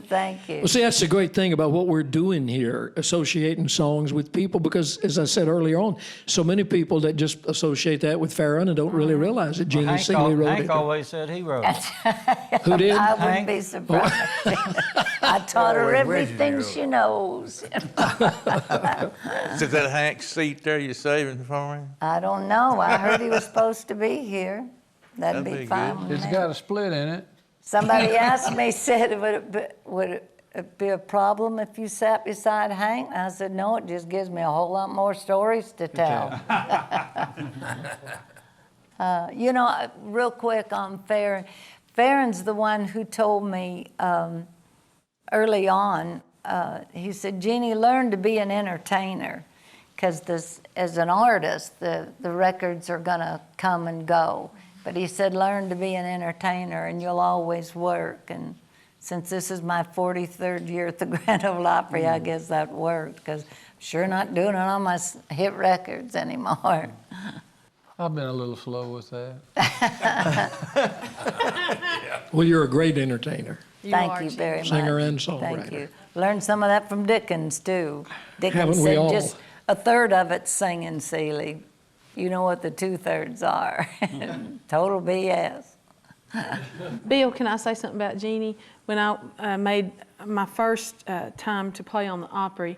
Thank you. Well, see, that's the great thing about what we're doing here, associating songs with people, because, as I said earlier on, so many people that just associate that with Farron and don't really realize that Jeannie Seeley wrote Hank it. always said he wrote it. Who did? I wouldn't be surprised. I taught her everything she knows. Is that Hank's seat there you're saving for me? I don't know. I heard he was supposed to be here. That'd be That'd be fine good. with It's me. got a split in it. Somebody asked me, said, would it be a problem if you sat beside Hank? And I said, no, it just gives me a whole lot more stories to tell. You know, real quick on Farron. Farron's the one who told me early on, he said, Jeannie, learn to be an entertainer, because as an artist, the records are going to come and go. But he said, learn to be an entertainer and you'll always work. And since this is my 43rd year at the Grand Ole Opry, I guess that worked, because I'm sure not doing it on my hit records anymore. I've been a little slow with that. Well, you're a great entertainer. Thank you very much. Singer and songwriter. Thank you. Learned some of that from Dickens, too. Dickens Haven't we said all? just a third of it's singing, Seeley. You know what the 2/3 are. Total BS. Bill, can I say something about Jeannie? When I made my first time to play on the Opry,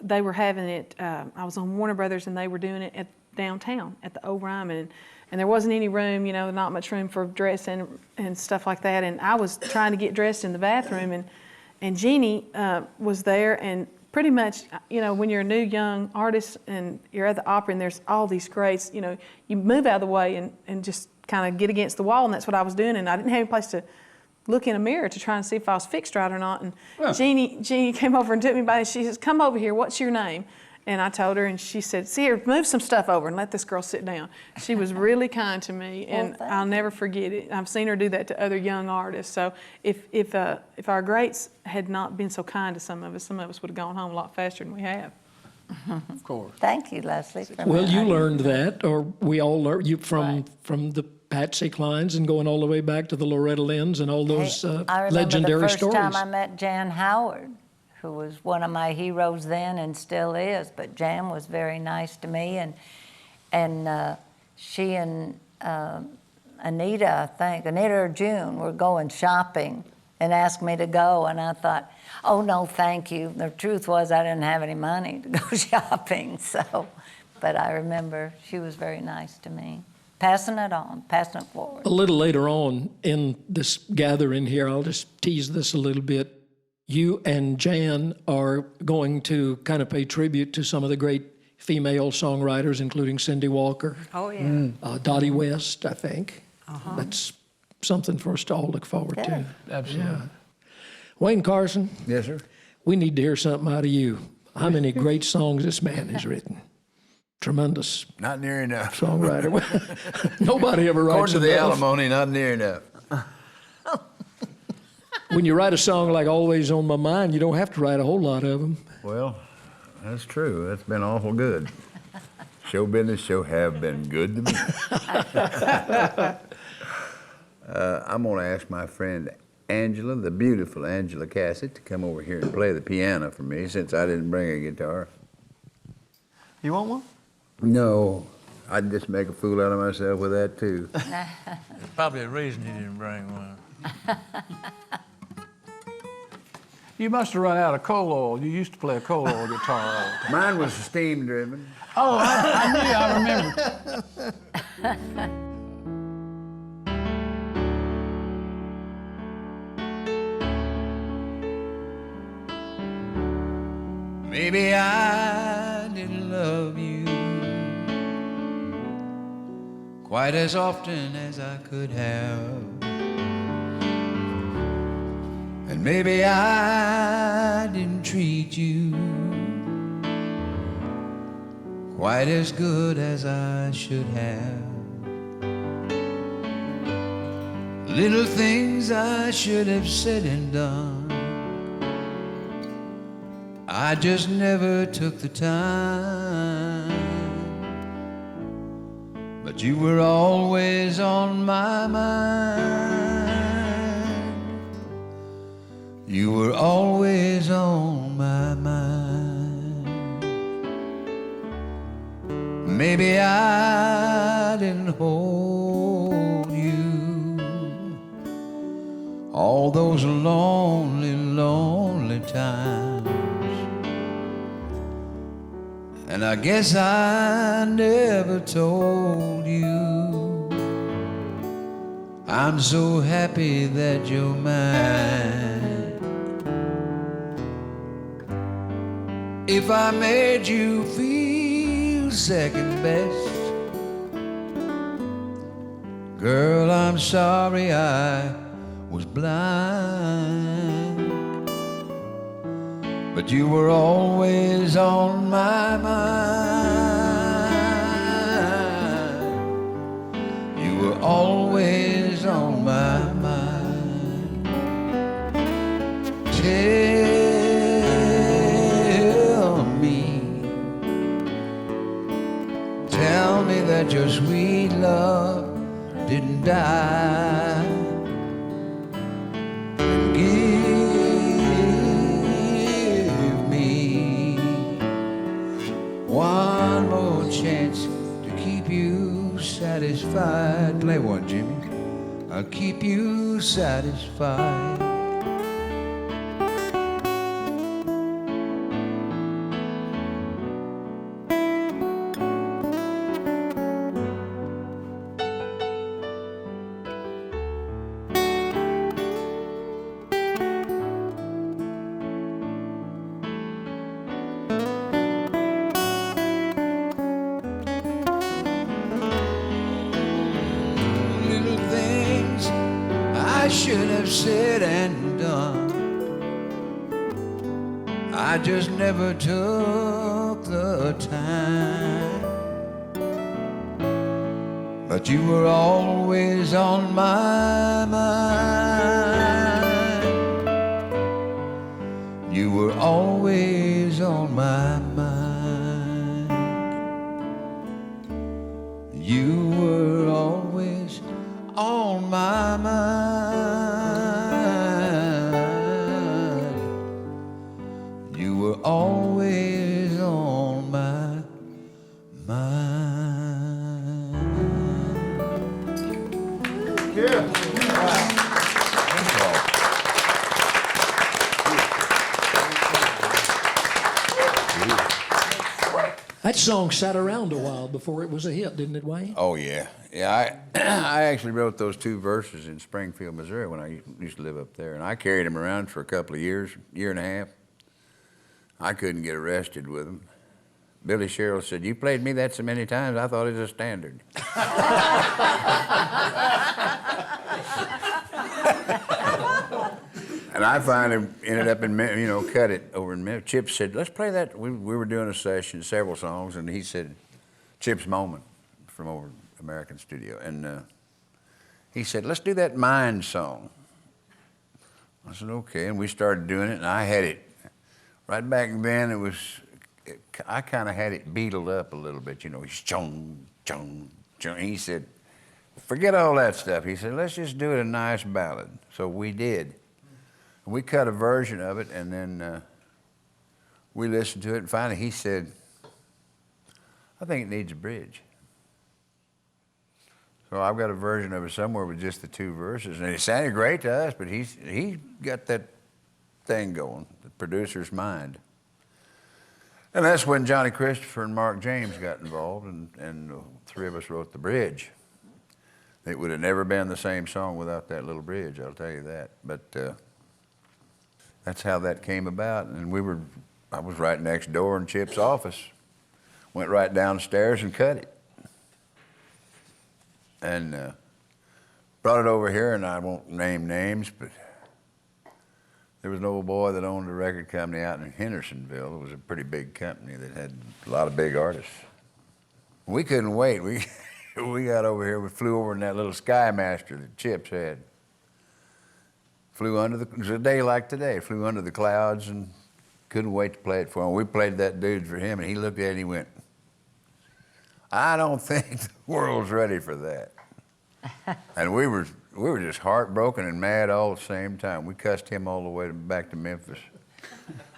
they were having it, I was on Warner Brothers and they were doing it at downtown at the Old Ryman, and there wasn't any room, you know, not much room for dressing and stuff like that. And I was trying to get dressed in the bathroom, and Jeannie was there, and pretty much, you know, when you're a new young artist and you're at the Opera and there's all these greats, you know, you move out of the way and just kind of get against the wall, and that's what I was doing. And I didn't have any place to look in a mirror to try and see if I was fixed right or not. And Jeannie came over and took me by, and she says, come over here, what's your name? And I told her, and she said, see here, move some stuff over and let this girl sit down. She was really kind to me, and I'll never forget it. I've seen her do that to other young artists. So if our greats had not been so kind to some of us would have gone home a lot faster than we have. Of course. Thank you, Leslie. Well, you learned that, or we all learned you from the Patsy Clines and going all the way back to the Loretta Lynn's and all those legendary stories. I remember the first time I met Jan Howard, who was one of my heroes then and still is. But Jan was very nice to me, and she and Anita, I think, Anita or June, were going shopping and asked me to go, and I thought, oh no, thank you. The truth was I didn't have any money to go shopping, so. But I remember she was very nice to me. Passing it on, passing it forward. A little later on in this gathering here, I'll just tease this a little bit. You and Jan are going to kind of pay tribute to some of the great female songwriters, including Cindy Walker. Oh, yeah. Dottie West, I think. That's something for us to all look forward to. Absolutely. Yeah. Wayne Carson. Yes, sir. We need to hear something out of you. How many great songs this man has written? Tremendous. Not near enough. Songwriter. Nobody ever writes According to the enough. alimony, not near enough. When you write a song like Always on My Mind, you don't have to write a whole lot of them. Well, that's true. That's been awful good. Show business have been good to me. I'm going to ask my friend Angela, the beautiful Angela Cassett, to come over here and play the piano for me, since I didn't bring a guitar. You want one? No, I'd just make a fool out of myself with that, too. There's probably a reason you didn't bring one. You must have run out of coal oil. You used to play a coal oil guitar all the time. Mine was steam driven. Oh, I knew, I remember. maybe I didn't love you quite as often as I could have. And maybe I didn't treat you quite as good as I should have. Little things I should have said and done, I just never took the time. But you were always on my mind. You were always on my mind. Maybe I didn't hold you all those lonely, lonely times. And I guess I never told you I'm so happy that you're mine. If I made you feel second best, girl, I'm sorry I was blind. But you were always on my mind. You were always on my mind. Tell me that your sweet love didn't die. And give me one more chance to keep you satisfied. Play one, Jimmy. I'll keep you satisfied. Said and done, I just never took the time. But you were always on my mind. You were always on my mind. You were always on my mind. Always on my mind. Yeah. That song sat around a while before it was a hit, didn't it, Wayne? Oh, yeah. Yeah, I actually wrote those two verses in Springfield, Missouri when I used to live up there. And I carried them around for a couple of years, year and a half. I couldn't get arrested with them. Billy Sherrill said, "You played me that so many times, I thought it was a standard." And I finally ended up in, cut it over in Memphis. Chip said, "Let's play that." We were doing a session, several songs, and he said, Chip's Moment from over American Studio. And he said, "Let's do that Mind song." I said, "Okay." And we started doing it, and I had it. Right back then, I kind of had it beatled up a little bit, He's chung, chung, chung. He said, "Forget all that stuff." He said, "Let's just do it a nice ballad." So we did. We cut a version of it, and then we listened to it, and finally he said, "I think it needs a bridge." So I've got a version of it somewhere with just the two verses, and it sounded great to us, but he got that thing going, the producer's mind. And that's when Johnny Christopher and Mark James got involved, and the three of us wrote the bridge. It would have never been the same song without that little bridge, I'll tell you that. But that's how that came about, and we were I was right next door in Chip's office. Went right downstairs and cut it. And brought it over here, and I won't name names, but there was an old boy that owned a record company out in Hendersonville. It was a pretty big company that had a lot of big artists. We couldn't wait. We got over here, we flew over in that little Skymaster that Chips had. Flew under it was a day like today, flew under the clouds and couldn't wait to play it for him. We played that dude for him, and he looked at it and he went, I don't think the world's ready for that. And we were just heartbroken and mad all at the same time. We cussed him all the way back to Memphis.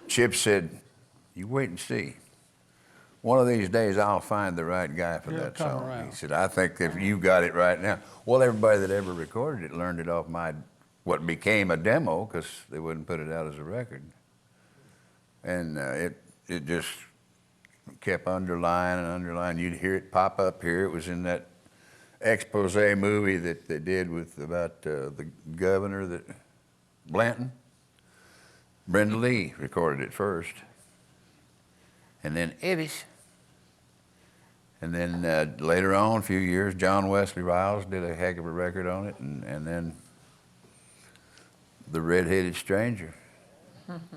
Chip said, you wait and see. One of these days, I'll find the right guy for that song. Around. He said, I think if you got it right now. Well, everybody that ever recorded it learned it off what became a demo, because they wouldn't put it out as a record. And it just kept underlying and underlying. You'd hear it pop up here. It was in that expose movie that they did about the governor, Blanton. Brenda Lee recorded it first. And then Evis. And then later on, a few years, John Wesley Riles did a heck of a record on it. And then the Red-Headed Stranger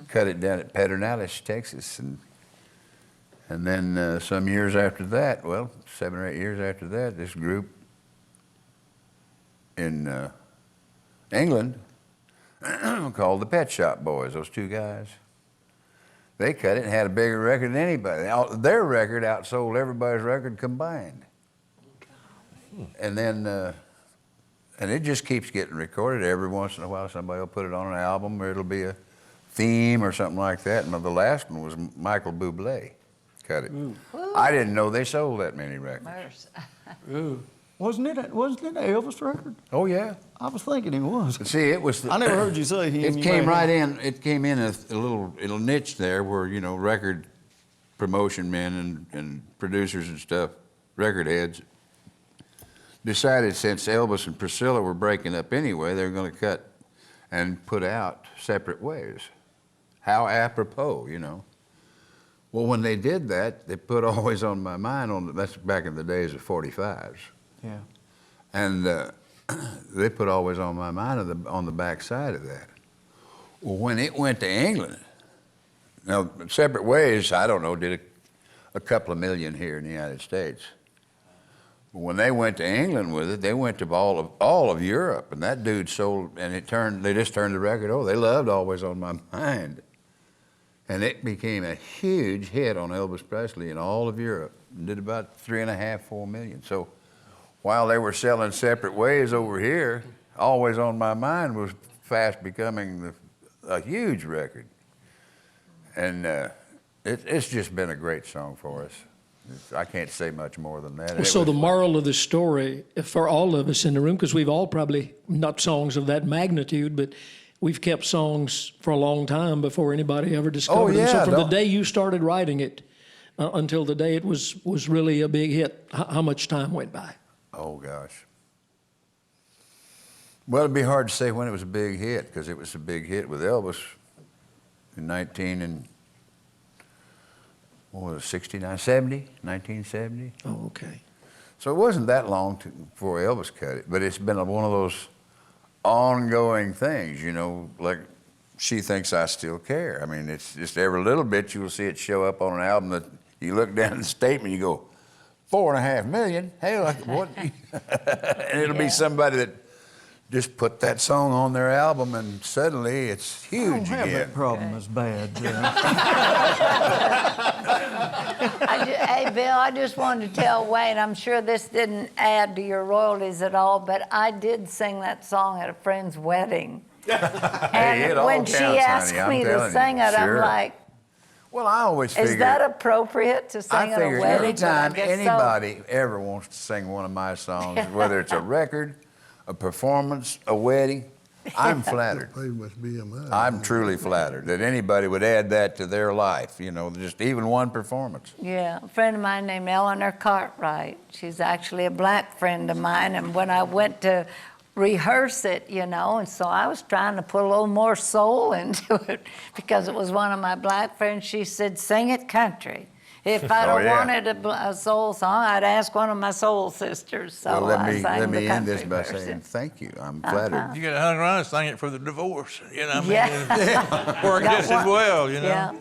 cut it down at Pedernales, Texas. And then some years after that, well, 7 or 8 years after that, this group in England called the Pet Shop Boys, those two guys. They cut it and had a bigger record than anybody. Their record outsold everybody's record combined. And then, and it just keeps getting recorded. Every once in a while, somebody will put it on an album, or it'll be a theme or something like that. And the last one was Michael Bublé cut it. Ooh. I didn't know they sold that many records. Ooh. Wasn't it an Elvis record? Oh, yeah. I was thinking it was. But see, it was. I never heard you say him. It came right in. It came in a little niche there where, you know, record promotion men and producers and stuff, record heads, decided since Elvis and Priscilla were breaking up anyway, they were going to cut and put out separate ways. How apropos, you know. Well, when they did that, they put Always on My Mind that's back in the days of 45s. Yeah. And they put Always on My Mind on the back side of that. Well, when it went to England, now, Separate Ways, I don't know, did a couple of million here in the United States. But when they went to England with it, they went to all of Europe, and that dude sold, and they just turned the record over. They loved Always on My Mind. And it became a huge hit on Elvis Presley in all of Europe. It did about 3.5, 4 million. So while they were selling Separate Ways over here, Always on My Mind was fast becoming a huge record. And it's just been a great song for us. I can't say much more than that. Well, so the moral of the story for all of us in the room, because we've all probably, not songs of that magnitude, but we've kept songs for a long time before anybody ever discovered them. So from the day you started writing it until the day it was really a big hit, how much time went by? Oh, gosh. Well, it'd be hard to say when it was a big hit, because it was a big hit with Elvis in 1970? Oh, okay. So it wasn't that long before Elvis cut it, but it's been one of those ongoing things, you know, like She Thinks I Still Care. I mean, it's just every little bit you will see it show up on an album that you look down at the statement, you go, 4.5 million? Hey, like what? And it'll be somebody that just put that song on their album, and suddenly it's huge I don't have again. that problem as bad. Hey, Bill, I just wanted to tell Wayne, I'm sure this didn't add to your royalties at all, but I did sing that song at a friend's wedding. And when she asked me to sing it, I'm like, well, I always figure, is that appropriate to sing at a wedding? Anytime anybody ever wants to sing one of my songs, whether it's a record, a performance, a wedding, I'm flattered. I'm truly flattered that anybody would add that to their life, you know, just even one performance. Yeah, a friend of mine named Eleanor Cartwright. She's actually a black friend of mine, and when I went to rehearse it, you know, and so I was trying to put a little more soul into it because it was one of my black friends. She said, sing it country. If I Oh, yeah. wanted a soul song, I'd ask one of my soul sisters. So Well, let I me sang the end this country by version. saying thank you. I'm flattered. You got to hang around and sing it for the divorce. You know what I mean? Yeah. Work Got just as one- well, you know? Yeah.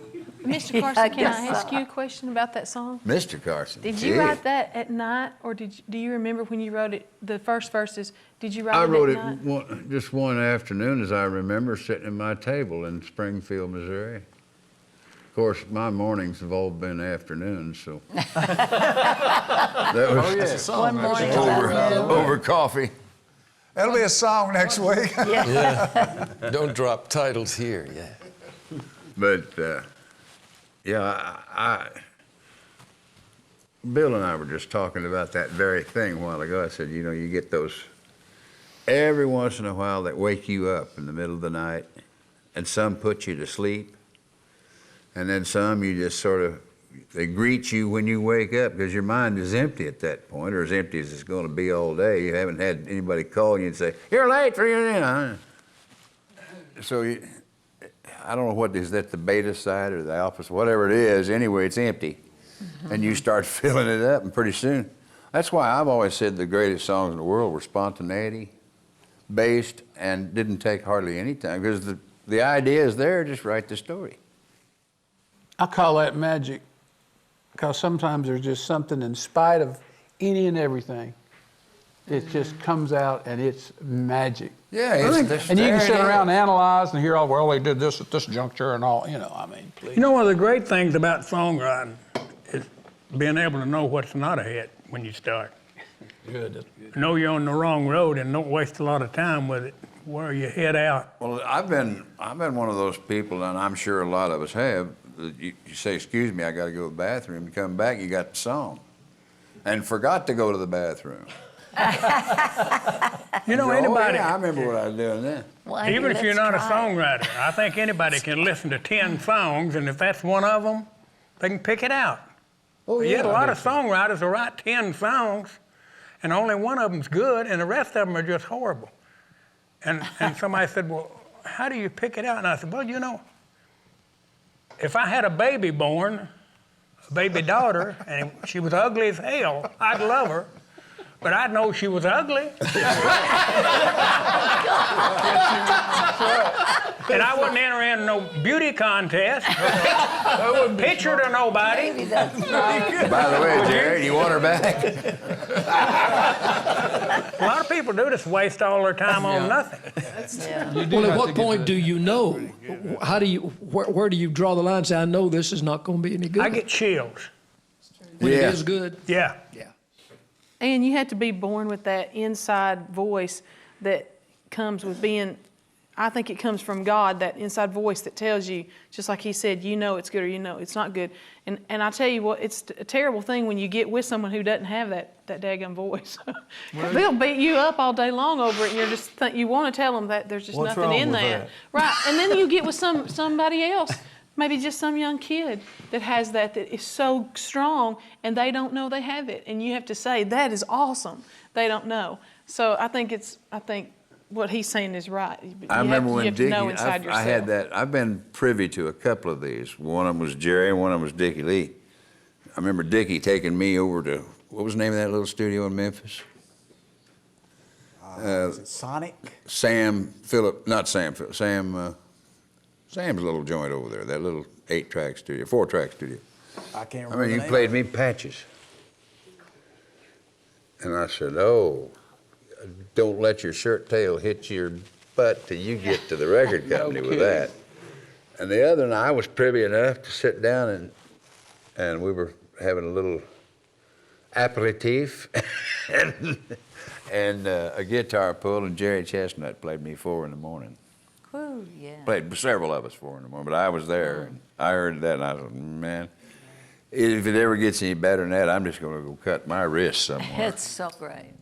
Mr. Yeah, Carson, I can guess I ask so. you a question about that song? Mr. Carson. Did you gee. write that at night, or do you remember when you wrote it, the first verses, did you write I it wrote at it night? just one afternoon, as I remember, sitting at my table in Springfield, Missouri. Of course, my mornings have all been afternoons, so that was One morning over coffee. That'll be a song next week. Yeah. Don't drop titles here, yeah. But, yeah, Bill and I were just talking about that very thing a while ago. I said, you know, you get those every once in a while that wake you up in the middle of the night, and some put you to sleep, and then some you just sort of, they greet you when you wake up because your mind is empty at that point, or as empty as it's going to be all day. You haven't had anybody call you and say, you're late for your dinner. So I don't know what is that, the beta side or the alpha, whatever it is. Anyway, it's empty. And you start filling it up, and pretty soon. That's why I've always said the greatest songs in the world were spontaneity based and didn't take hardly any time, because the idea is there, just write the story. I call that magic, because sometimes there's just something in spite of any and everything. It just comes out and it's magic. Yeah, and you can sit around and analyze and hear, oh, well, they did this at this juncture and all, you know, I mean, please. You know, one of the great things about songwriting is being able to know what's not a hit when you start. Good. Know you're on the wrong road and don't waste a lot of time with it. Where you head out. Well, I've been one of those people, and I'm sure a lot of us have. You say, excuse me, I got to go to the bathroom. You come back, you got the song, and forgot to go to the bathroom. You know, Oh, anybody. yeah, I remember what I was doing then. Well, Even if you're let's not a try it. songwriter, I think anybody can listen to 10 songs, and if that's one of them, they can pick it out. Oh, Yet a lot of songwriters will write 10 songs, and only one of them's good, and the rest of them are just horrible. And somebody said, well, how do you pick it out? And I said, well, you know, if I had a baby born, a baby daughter, and she was ugly as hell, I'd love her. But I'd know she was ugly. And I wouldn't enter in no beauty contest. Picture to nobody. Maybe that's right. By the way, Jerry, you want her back? A lot of people do just waste all their time on nothing. Well, at what point do you know? How do you? Where do you draw the line? And say, I know this is not going to be any good. I get chills. When it is good. Yeah. And you have to be born with that inside voice that comes with being, I think it comes from God, that inside voice that tells you, just like he said, you know it's good or you know it's not good. And I tell you what, it's a terrible thing when you get with someone who doesn't have that daggum voice. They'll beat you up all day long over it, and you're just you want to tell them that there's just What's nothing wrong in with that. that? Right, and then you get with somebody else, maybe just some young kid that has that is so strong, and they don't know they have it. And you have to say, that is awesome. They don't know. So I think what he's saying is right. I remember when you Dickie, have to know inside yourself. I had that, I've been privy to a couple of these. One of them was Jerry and one of them was Dickie Lee. I remember Dickie taking me over to, what was the name of that little studio in Memphis? Is it Sonic? Sam's little joint over there, that little 4-track studio. I can't I remember. mean, the you name played of it. me patches. And I said, oh, don't let your shirt tail hit your butt till you get to the record company with that. And the other one, I was privy enough to sit down and we were having a little aperitif and a guitar pull, and Jerry Chestnut played me 4 in the morning. Whew, yeah. Played several of us 4 in the morning, but I was there, and I heard that, and I said, man, if it ever gets any better than that, I'm just going to go cut my wrist somewhere. It's so great.